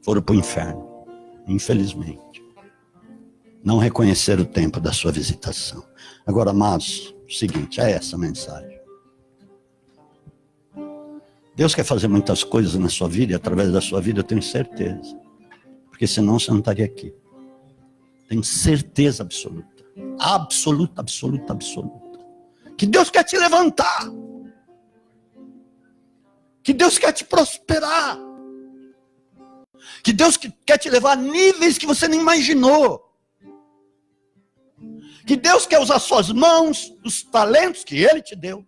Foram para o inferno, infelizmente. Não reconhecer o tempo da sua visitação. Agora, amados, o seguinte, é essa a mensagem. Deus quer fazer muitas coisas na sua vida e através da sua vida, eu tenho certeza. Porque senão você não estaria aqui. Tenho certeza absoluta. Absoluta, absoluta, absoluta. Que Deus quer te levantar. Que Deus quer te prosperar. Que Deus quer te levar a níveis que você nem imaginou. Que Deus quer usar suas mãos, os talentos que Ele te deu.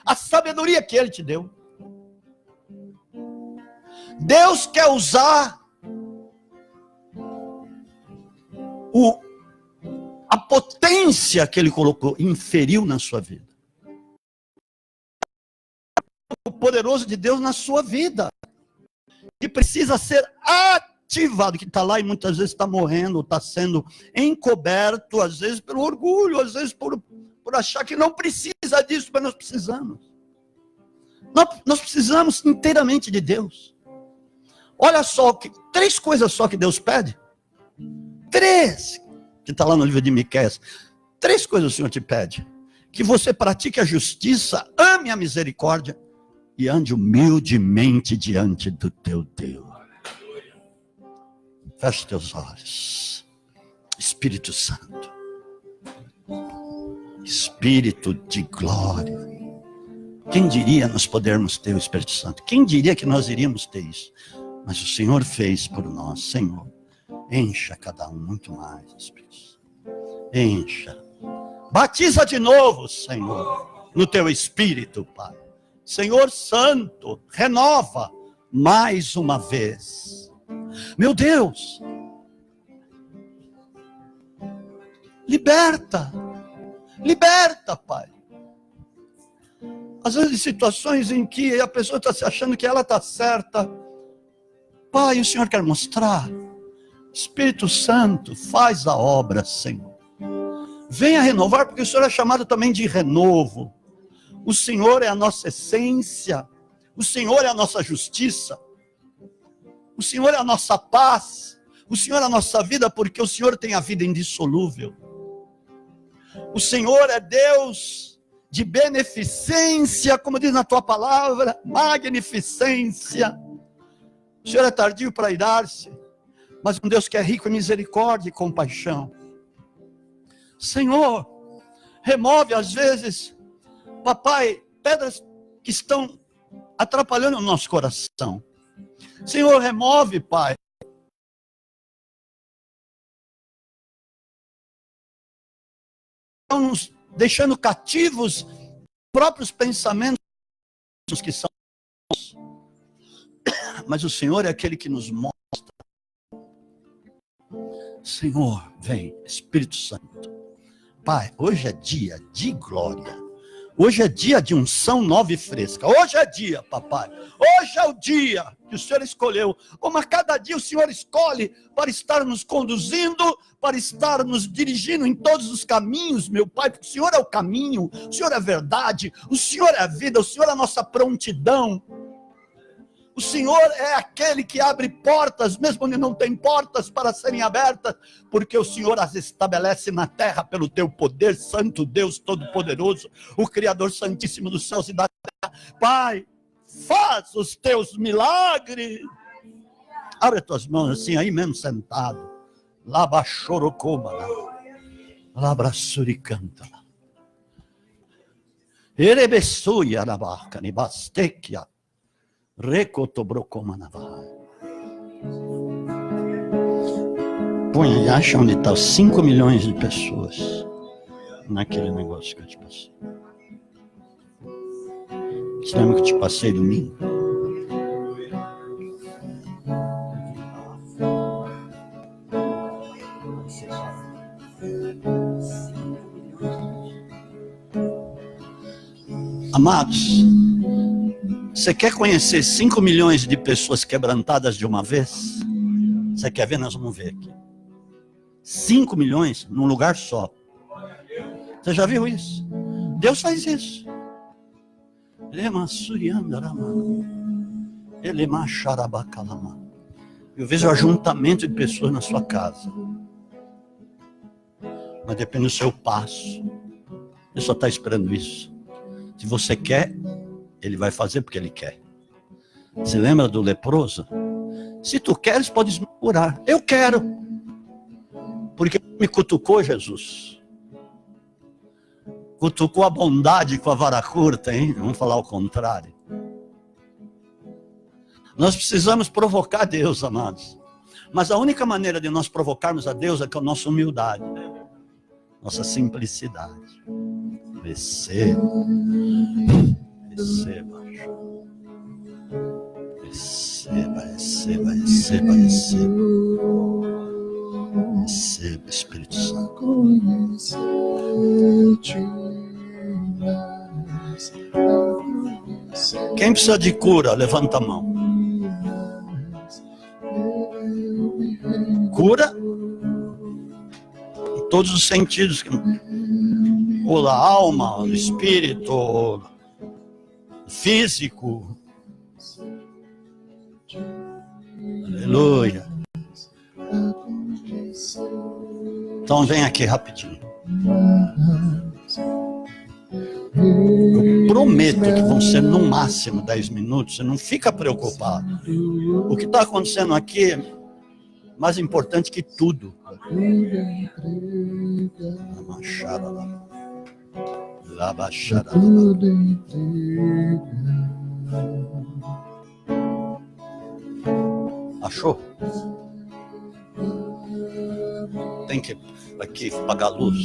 A sabedoria que Ele te deu. Deus quer usar a potência que Ele colocou, inferiu na sua vida. O poderoso de Deus na sua vida. Que precisa ser ativado, que está lá e muitas vezes está morrendo, está sendo encoberto, às vezes pelo orgulho, às vezes por achar que não precisa disso, mas nós precisamos. Nós precisamos inteiramente de Deus. Olha só, 3 coisas só que Deus pede. 3, que está lá no livro de Miqueias. 3 coisas o Senhor te pede. Que você pratique a justiça, ame a misericórdia e ande humildemente diante do teu Deus. Feche teus olhos. Espírito Santo. Espírito de glória. Quem diria nós podermos ter o Espírito Santo? Quem diria que nós iríamos ter isso? Mas o Senhor fez por nós. Senhor, encha cada um muito mais, Espírito. Encha. Batiza de novo, Senhor, no teu Espírito, Pai. Senhor Santo, renova mais uma vez. Meu Deus, liberta, Pai. Às vezes situações em que a pessoa está se achando que ela está certa. Pai, o Senhor quer mostrar. Espírito Santo, faz a obra, Senhor. Venha renovar, porque o Senhor é chamado também de renovo. O Senhor é a nossa essência. O Senhor é a nossa justiça. O Senhor é a nossa paz. O Senhor é a nossa vida, porque o Senhor tem a vida indissolúvel. O Senhor é Deus de beneficência, como diz na tua palavra, magnificência. O Senhor é tardio para irar-se, mas um Deus que é rico em misericórdia e compaixão. Senhor, remove às vezes, papai, pedras que estão atrapalhando o nosso coração. Senhor, remove, Pai. Estão nos deixando cativos próprios pensamentos que são. Mas o Senhor é aquele que nos mostra. Senhor, vem, Espírito Santo. Pai, hoje é dia de glória. Hoje é dia de unção nova e fresca. Hoje é dia, papai. Hoje é o dia que o Senhor escolheu. Como a cada dia o Senhor escolhe para estar nos conduzindo, para estar nos dirigindo em todos os caminhos, meu Pai. Porque o Senhor é o caminho, o Senhor é a verdade, o Senhor é a vida, o Senhor é a nossa prontidão. O Senhor é aquele que abre portas, mesmo onde não tem portas para serem abertas, porque o Senhor as estabelece na terra pelo teu poder, Santo Deus Todo-Poderoso, o Criador Santíssimo dos céus e da terra. Pai, faz os teus milagres. Abre as tuas mãos assim, aí mesmo sentado. Laba chorocoma, labra suricanta. Erebessuia na barca, nibastequia. Põe aí, acha onde está 5 milhões de pessoas naquele negócio que eu te passei. Você lembra que eu te passei domingo? Amados, você quer conhecer 5 milhões de pessoas quebrantadas de uma vez? Você quer ver? Nós vamos ver aqui. 5 milhões num lugar só. Você já viu isso? Deus faz isso. Eu vejo o ajuntamento de pessoas na sua casa. Mas depende do seu passo. Ele só está esperando isso. Se você quer, Ele vai fazer porque Ele quer. Você lembra do leproso? Se tu queres, podes me curar. Eu quero. Porque me cutucou Jesus. Cutucou a bondade com a vara curta, hein? Vamos falar o contrário. Nós precisamos provocar Deus, amados. Mas a única maneira de nós provocarmos a Deus é com a nossa humildade. Nossa simplicidade. Receba. Receba. Receba, receba, receba, receba. Receba, Espírito Santo. Quem precisa de cura, levanta a mão. Cura em todos os sentidos. Ou da alma, do espírito, físico. Aleluia. Então vem aqui rapidinho. Eu prometo que vão ser no máximo 10 minutos. Você não fica preocupado. O que está acontecendo aqui é mais importante que tudo. Achou? Tem que aqui pagar a luz.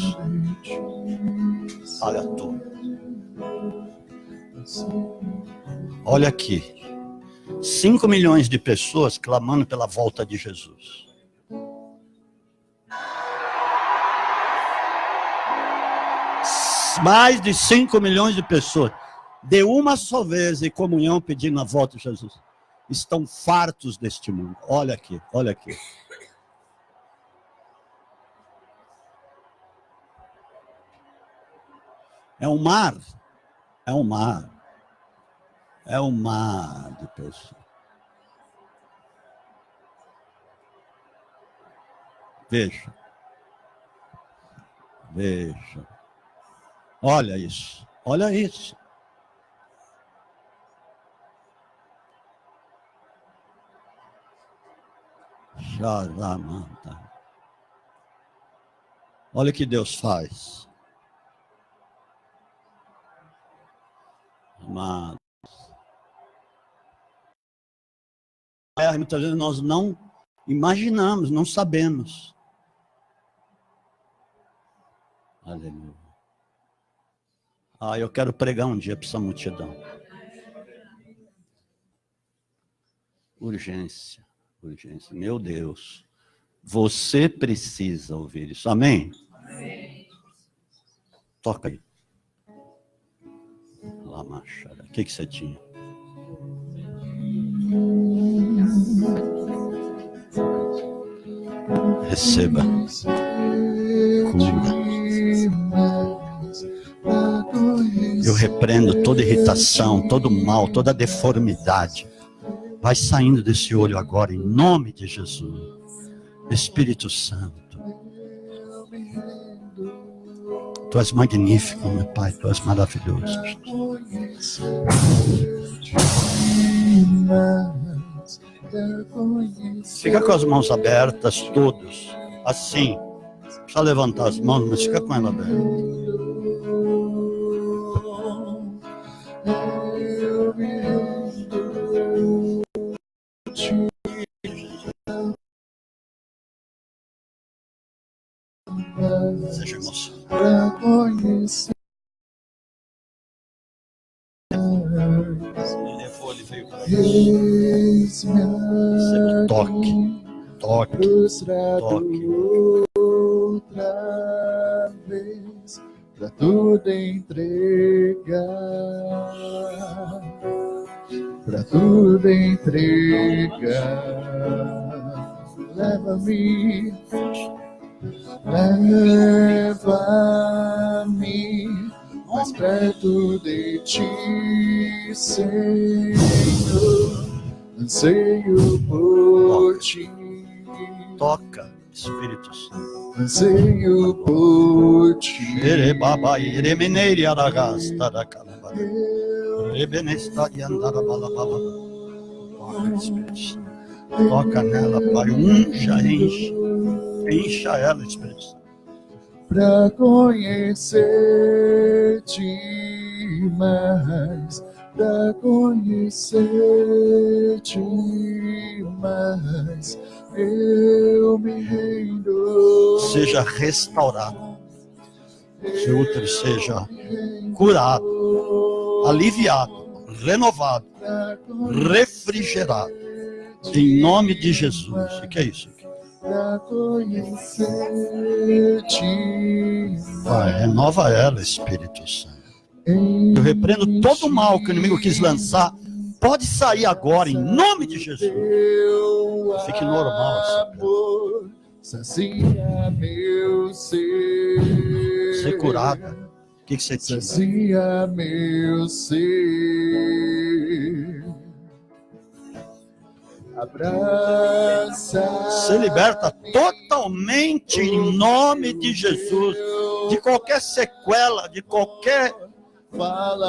Paga tudo. Olha aqui. 5 milhões de pessoas clamando pela volta de Jesus. Mais de 5 milhões de pessoas, de uma só vez em comunhão pedindo a volta de Jesus. Estão fartos deste mundo. Olha aqui, olha aqui. É um mar. É um mar. É um mar de pessoas. Veja. Veja. Olha isso. Olha isso. Olha o que Deus faz. Amados. Muitas vezes nós não imaginamos, não sabemos. Aleluia. Eu quero pregar um dia para essa multidão. Urgência, urgência. Meu Deus. Você precisa ouvir isso. Amém? Amém. Toca aí. Lá, machada. O que você tinha? Receba. Cura. Eu repreendo toda irritação, todo mal, toda deformidade. Vai saindo desse olho agora, em nome de Jesus. Espírito Santo. Tu és magnífico, meu Pai. Tu és maravilhoso. Fica com as mãos abertas, todos. Assim. Só levantar as mãos, mas fica com ela aberta. Seja emocionado. Ele levou, ele veio para isso. Receba toque, toque, toque. Outra vez, pra tudo entregar, pra tudo entregar. Leva-me. Leva-me mais perto de ti, Senhor. Anseio por ti. Toca, Espírito Santo. Anseio por ti. Espírito Santo. Toca nela, Pai. Unja, enche. Encha ela, Espírito Santo. Pra conhecer-te mais, pra conhecer-te mais, eu me rendo. Seja restaurado, seu útero seja curado, aliviado, renovado, refrigerado, em nome de Jesus. O que é isso aqui? Pra conhecer-te. Vai, renova ela, Espírito Santo. Eu repreendo todo o mal que o inimigo quis lançar. Pode sair agora, em nome de Jesus. Fique normal essa sacia meu ser. Ser curada. O que você tinha? Sacia meu ser. Abraça. Se liberta totalmente em nome de Jesus de qualquer sequela, de qualquer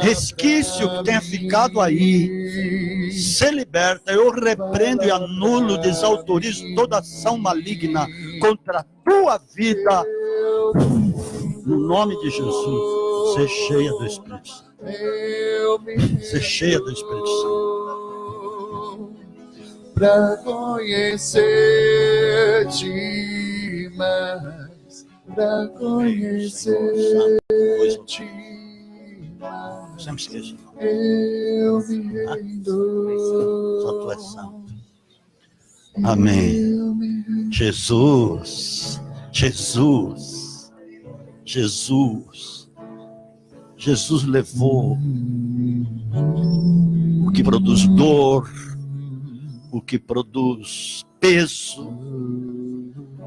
resquício que tenha ficado aí. Se liberta. Eu repreendo e anulo, desautorizo toda ação maligna contra a tua vida. No nome de Jesus, ser cheia do Espírito Santo. Ser cheia do Espírito Santo. Pra conhecer-te mais, pra conhecer-te mais, sempre esqueço. Eu me rendo. Só tu és santo. Amém. Jesus, Jesus, Jesus, Jesus levou o que produz dor, o que produz peso.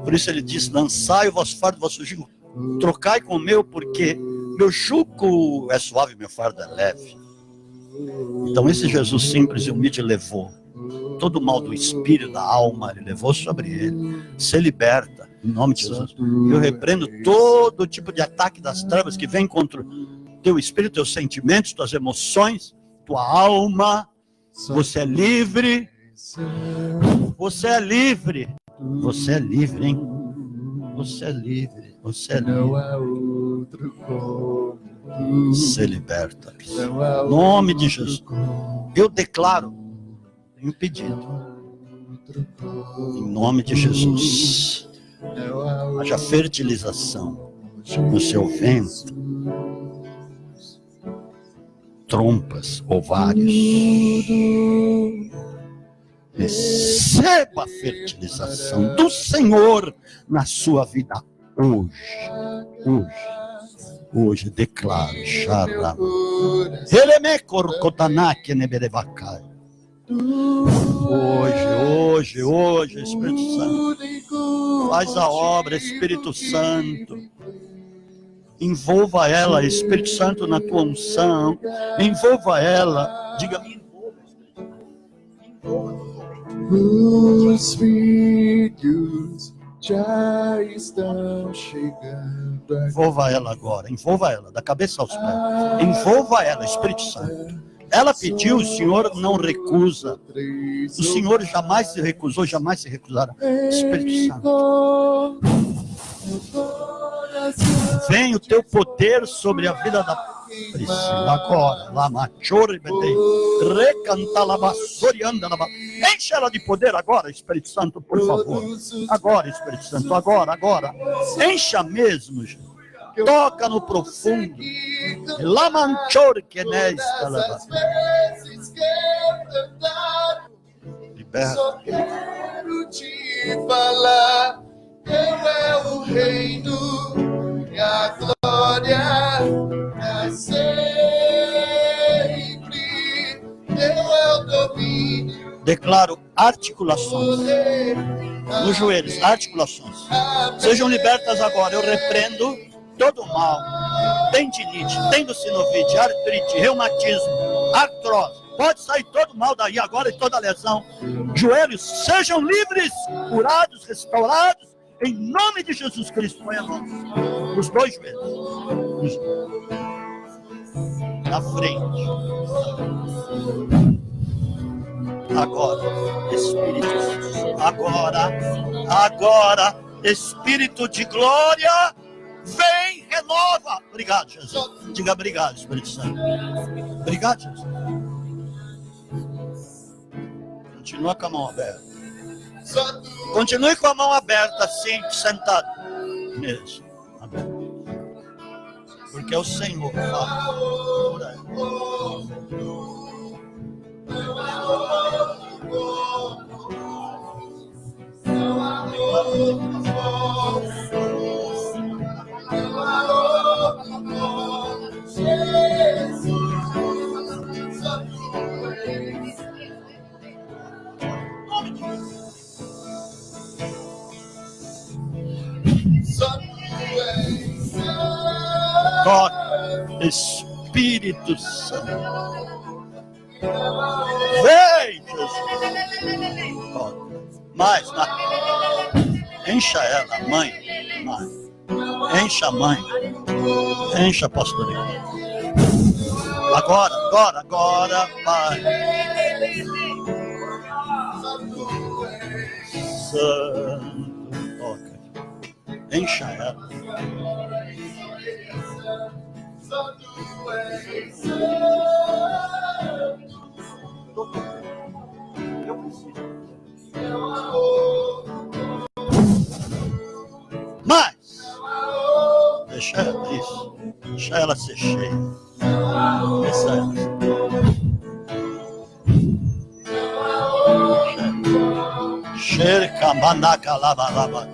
Por isso ele diz: lançai o vosso fardo, o vosso jugo, trocai com o meu, porque meu jugo é suave, meu fardo é leve. Então esse Jesus simples e humilde levou todo o mal do espírito, da alma, ele levou sobre ele. Se liberta, em nome de Jesus. Eu repreendo todo tipo de ataque das trevas que vem contra teu espírito, teus sentimentos, tuas emoções, tua alma. Você é livre. Você é livre. Você é livre, hein? Você é livre. Você é livre. Não há outro como tu. Se liberta. Não há Em nome de outro Jesus. como Eu declaro, tenho pedido, outro como em nome de Jesus, não há haja fertilização no seu ventre, trompas, ovários. Receba a fertilização do Senhor na sua vida hoje declaro, hoje, Espírito Santo, faz a obra, Espírito Santo, envolva ela, Espírito Santo, na tua unção, envolva ela, diga-me, os filhos já estão chegando. Envolva ela agora, envolva ela, da cabeça aos pés. Envolva ela, Espírito Santo. Ela pediu, o Senhor não recusa. O Senhor jamais se recusou, jamais se recusará. Espírito Santo. Vem o teu poder sobre a vida da Priscila agora. Enche ela de poder agora, Espírito Santo, por favor. Agora, Espírito Santo, agora. Encha mesmo, Jesus. Toca no profundo. Liberta. Só quero te falar. Teu é o reino e a glória pra sempre. Teu é o domínio. Declaro articulações nos joelhos, articulações sejam libertas agora. Eu repreendo todo mal, tendinite, tendocinovite, artrite, reumatismo, artrose. Pode sair todo mal daí agora e toda lesão. Joelhos sejam livres, curados, restaurados. Em nome de Jesus Cristo, põe a mão nos dois joelhos, na frente. Agora, Espírito, agora, Espírito de glória, vem, renova. Obrigado, Jesus. Diga obrigado, Espírito Santo. Obrigado, Jesus. Continua com a mão aberta. Continue com a mão aberta, assim, sentado. Mesmo. Aberto. Porque é o Senhor. Toque, Espírito Santo. Vem, Jesus. Toque. Mais. Encha ela, mãe. Encha a mãe. Encha a pastorinha. Agora, Pai. Santo, toca. Encha ela. Mais. Deixa ela, isso. Deixa ela ser cheia. Deixa ela. Xerca, mandaca, lava.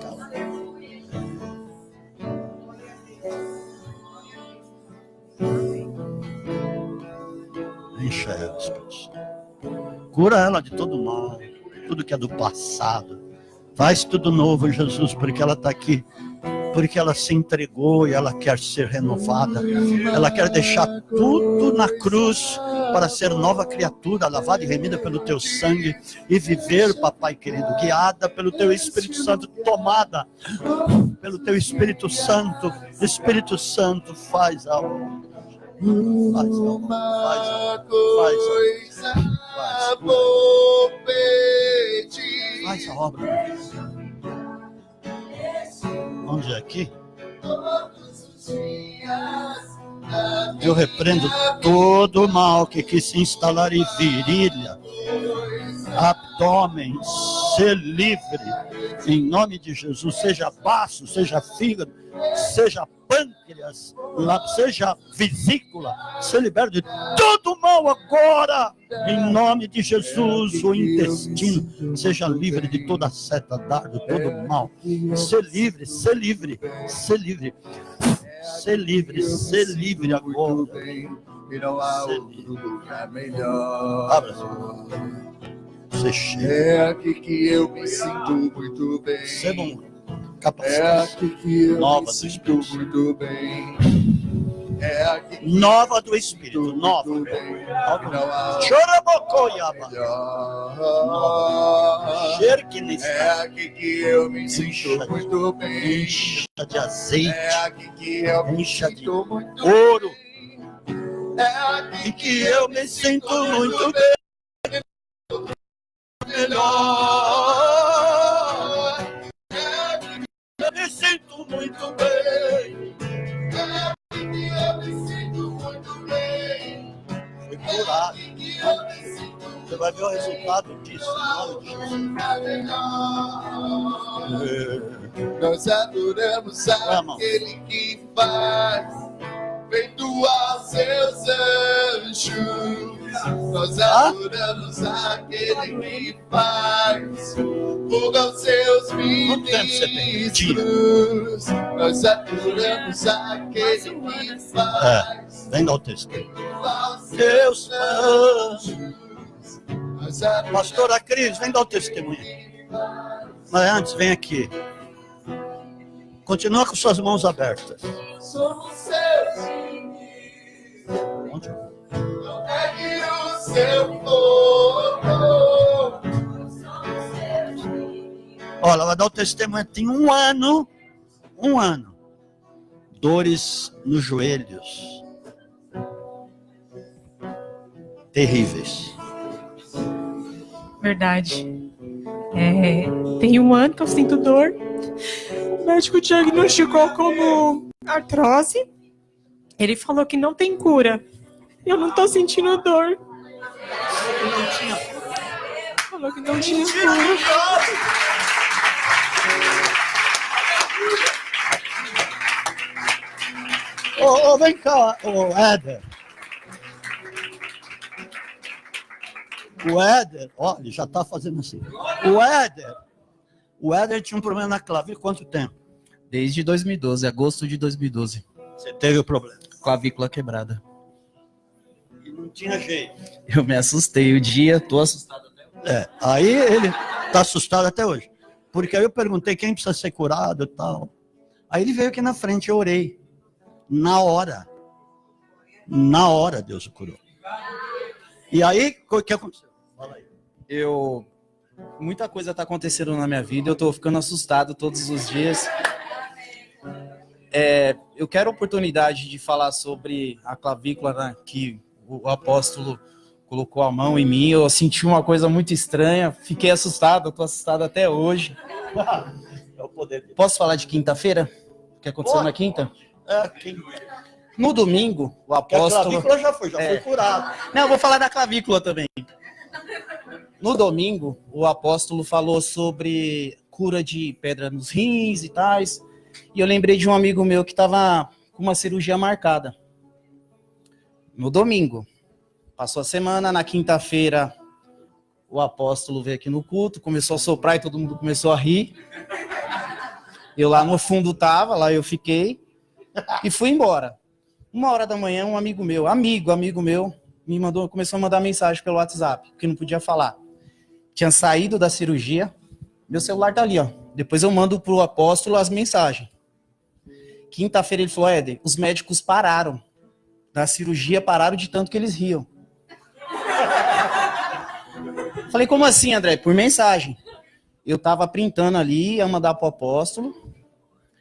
Enche ela, Espírito. Cura ela de todo mal, tudo que é do passado. Faz tudo novo, Jesus, porque ela está aqui, porque ela se entregou e ela quer ser renovada. Ela quer deixar tudo na cruz para ser nova criatura, lavada e remida pelo teu sangue e viver, papai querido, guiada pelo teu Espírito Santo, tomada pelo teu Espírito Santo. Espírito Santo, faz a obra. Uma coisa vou pedir. Faz a obra. Onde é aqui? Todos os dias da Eu repreendo todo o mal que quis se instalar em virilha, abdômen, ser livre, em nome de Jesus, seja baço, seja fígado, seja pâncreas, seja vesícula, se liberte de todo mal agora, em nome de Jesus, o intestino, seja livre de toda seta, dardo, todo mal, ser livre, ser livre, ser livre, ser livre, ser livre agora. E não há outro lugar melhor. Abra. Você chega. É aqui que eu me sinto muito bem. Receba um É capacete. aqui que eu Nova me do sinto Espírito. muito bem. É aqui que Nova eu do me Espírito, sinto nova. muito bem. E não há Chorobocoiaba. melhor. Xerquinista. É aqui que eu me sinto muito bem. Encha de azeite, É aqui que eu me encha de sinto muito ouro. bem. É aqui E que eu me sinto muito bem. Melhor. Eu me sinto muito bem. eu me sinto muito bem. Fui curado. Que eu me sinto Você vai ver o resultado disso, em nome de Jesus. Nós adoramos aquele que faz feito aos seus anjos. Nós adoramos aquele que faz fogo aos seus Quanto tempo você tem? ministros. Nós adoramos aquele que faz Vem dar o testemunho. fogo aos Deus, anjos. Nós adoramos pastora Cris, vem dar o testemunho. Mas antes, vem aqui. Continua com suas mãos abertas. somos seus filhos. Onde? Pegue o seu fogo. Olha, ela vai dar o testemunho. Tem um ano. Dores nos joelhos. Terríveis. Verdade. Tem um ano que eu sinto dor. O médico diagnosticou como artrose. Ele falou que não tem cura. Eu não tô sentindo dor. Falou que não tinha cura. Ô, vem cá, ô Éder. O Éder, ó, ele já tá fazendo assim. O Éder tinha um problema na clavícula quanto tempo? Desde 2012, agosto de 2012. Você teve o problema. Clavícula quebrada. E não tinha jeito. Eu me assustei o dia, tô assustado até hoje. Aí ele tá assustado até hoje. Porque aí eu perguntei quem precisa ser curado e tal. Aí ele veio aqui na frente, eu orei. Na hora Deus o curou. E aí, o que aconteceu? Fala aí. Muita coisa tá acontecendo na minha vida, eu tô ficando assustado todos os dias. Eu quero a oportunidade de falar sobre a clavícula, né, que o apóstolo colocou a mão em mim. Eu senti uma coisa muito estranha, fiquei assustado, eu tô assustado até hoje. É o poder dele. Posso falar de quinta-feira? O que aconteceu Pode. na quinta? Quem... No domingo, o Porque a apóstolo... clavícula já foi curado. Não, eu vou falar da clavícula também. No domingo, o apóstolo falou sobre cura de pedra nos rins e tais. E eu lembrei de um amigo meu que estava com uma cirurgia marcada. No domingo. Passou a semana, na quinta-feira, o apóstolo veio aqui no culto, começou a soprar e todo mundo começou a rir. Eu lá no fundo tava, lá eu fiquei e fui embora. 1h da manhã, um amigo meu, começou a mandar mensagem pelo WhatsApp, porque não podia falar. Tinha saído da cirurgia, meu celular tá ali, ó. Depois eu mando pro apóstolo as mensagens. Quinta-feira ele falou, Éder, os médicos pararam da cirurgia, pararam de tanto que eles riam. Falei, como assim, André? Por mensagem. Eu tava printando ali, ia mandar pro apóstolo.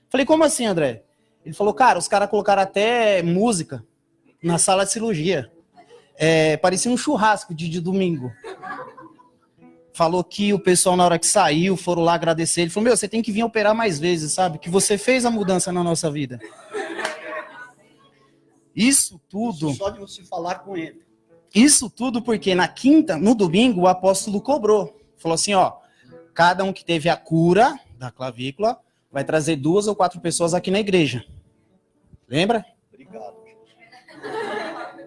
Falei, como assim, André? Ele falou, cara, os caras colocaram até música na sala de cirurgia. Parecia um churrasco de domingo. Falou que o pessoal, na hora que saiu, foram lá agradecer. Ele falou, você tem que vir operar mais vezes, sabe? Que você fez a mudança na nossa vida. Isso tudo... Só de você falar com ele. Isso tudo porque na quinta, no domingo, o apóstolo cobrou. Falou assim, cada um que teve a cura da clavícula vai trazer 2 ou 4 pessoas aqui na igreja. Lembra? Obrigado.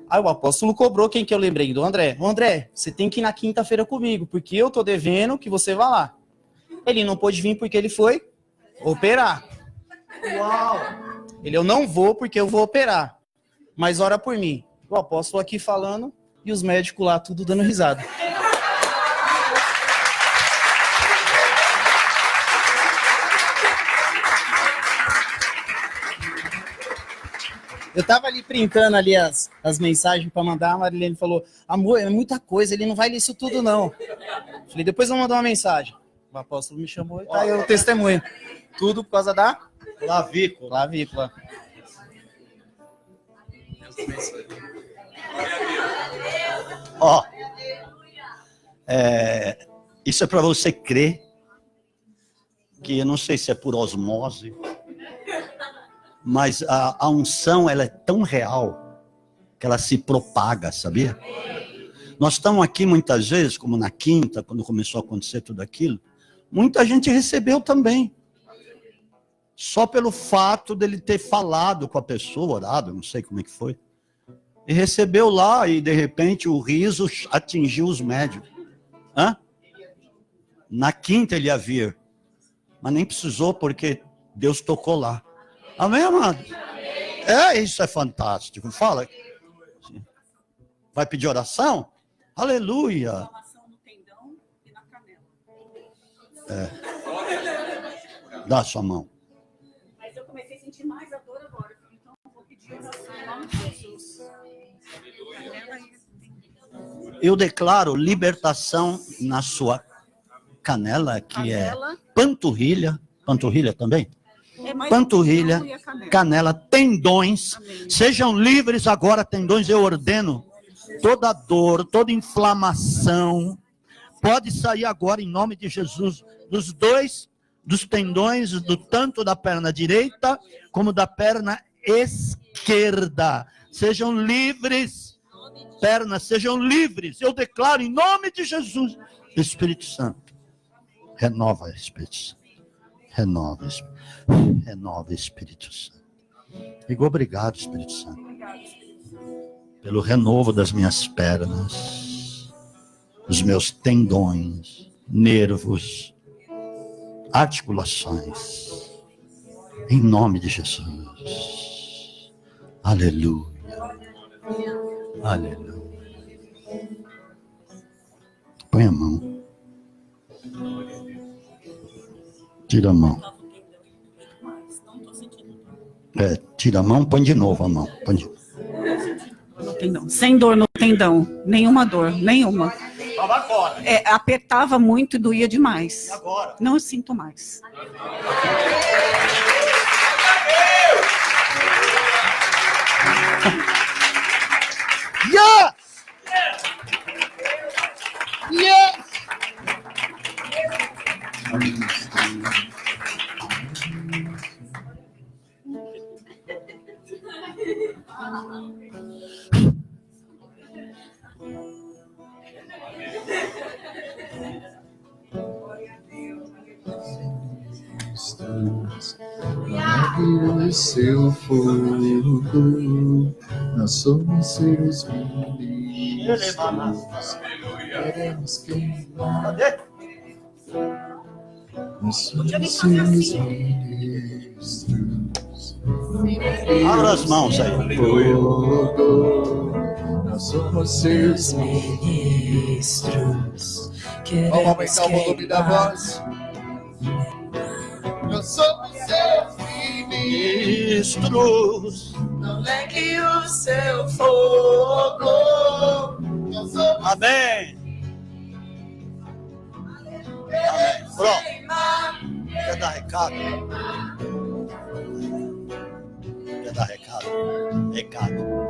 Aí o apóstolo cobrou quem que eu lembrei? Do André. Ô André, você tem que ir na quinta-feira comigo, porque eu tô devendo que você vá lá. Ele não pôde vir porque ele foi operar. Uau! Eu não vou porque eu vou operar. Mas ora por mim. O apóstolo aqui falando e os médicos lá tudo dando risada. Eu tava ali printando ali as mensagens para mandar, a Marilene falou, amor, é muita coisa, ele não vai ler isso tudo não. Falei, depois eu vou mandar uma mensagem. O apóstolo me chamou e tá aí o testemunho. Tudo por causa da clavícula. Isso é para você crer que eu não sei se é por osmose, mas a unção ela é tão real que ela se propaga, sabia? Nós estamos aqui muitas vezes, como na quinta, quando começou a acontecer tudo aquilo, muita gente recebeu também. Só pelo fato dele ter falado com a pessoa, orado, não sei como é que foi. E recebeu lá e de repente o riso atingiu os médicos. Na quinta ele ia vir, mas nem precisou porque Deus tocou lá. Amém, amado? Isso é fantástico. Fala. Vai pedir oração? Aleluia. Inflamação no tendão e na canela. Dá a sua mão. Mas eu comecei a sentir mais a dor agora. Então eu vou pedir oração em nome de Jesus. Eu declaro libertação na sua canela, que Canela. é panturrilha. Panturrilha também? Mais Panturrilha, e a canela. canela, tendões. Amém. Sejam livres agora, tendões. Eu ordeno toda dor, toda inflamação. Pode sair agora em nome de Jesus. Dos tendões, tanto da perna direita como da perna esquerda. Sejam livres. Pernas, sejam livres. Eu declaro em nome de Jesus. Espírito Santo. Renova, Espírito Santo. Renova, Espírito Santo. Digo obrigado, Espírito Santo, pelo renovo das minhas pernas, dos meus tendões, nervos, articulações. Em nome de Jesus. Aleluia. Aleluia. Põe a mão. Tira a mão. Tira a mão, põe de novo a mão. Põe de... No tendão. Sem dor no tendão. Nenhuma dor, nenhuma. Agora. Apertava muito e doía demais. Agora. Não sinto mais. Yes! Yes! Apague o seu fogo, nós somos seus ministros, queremos queimar. Cadê? Nós somos seus ministros. Abra as mãos aí. Fogo, nós somos seus Ministros. Vamos aumentar o volume da voz. Nós somos seus Ministros. Não negue o seu fogo. Nós somos Amém. Amém. Pronto. Quer dar recado? Quer dar recado? Recado.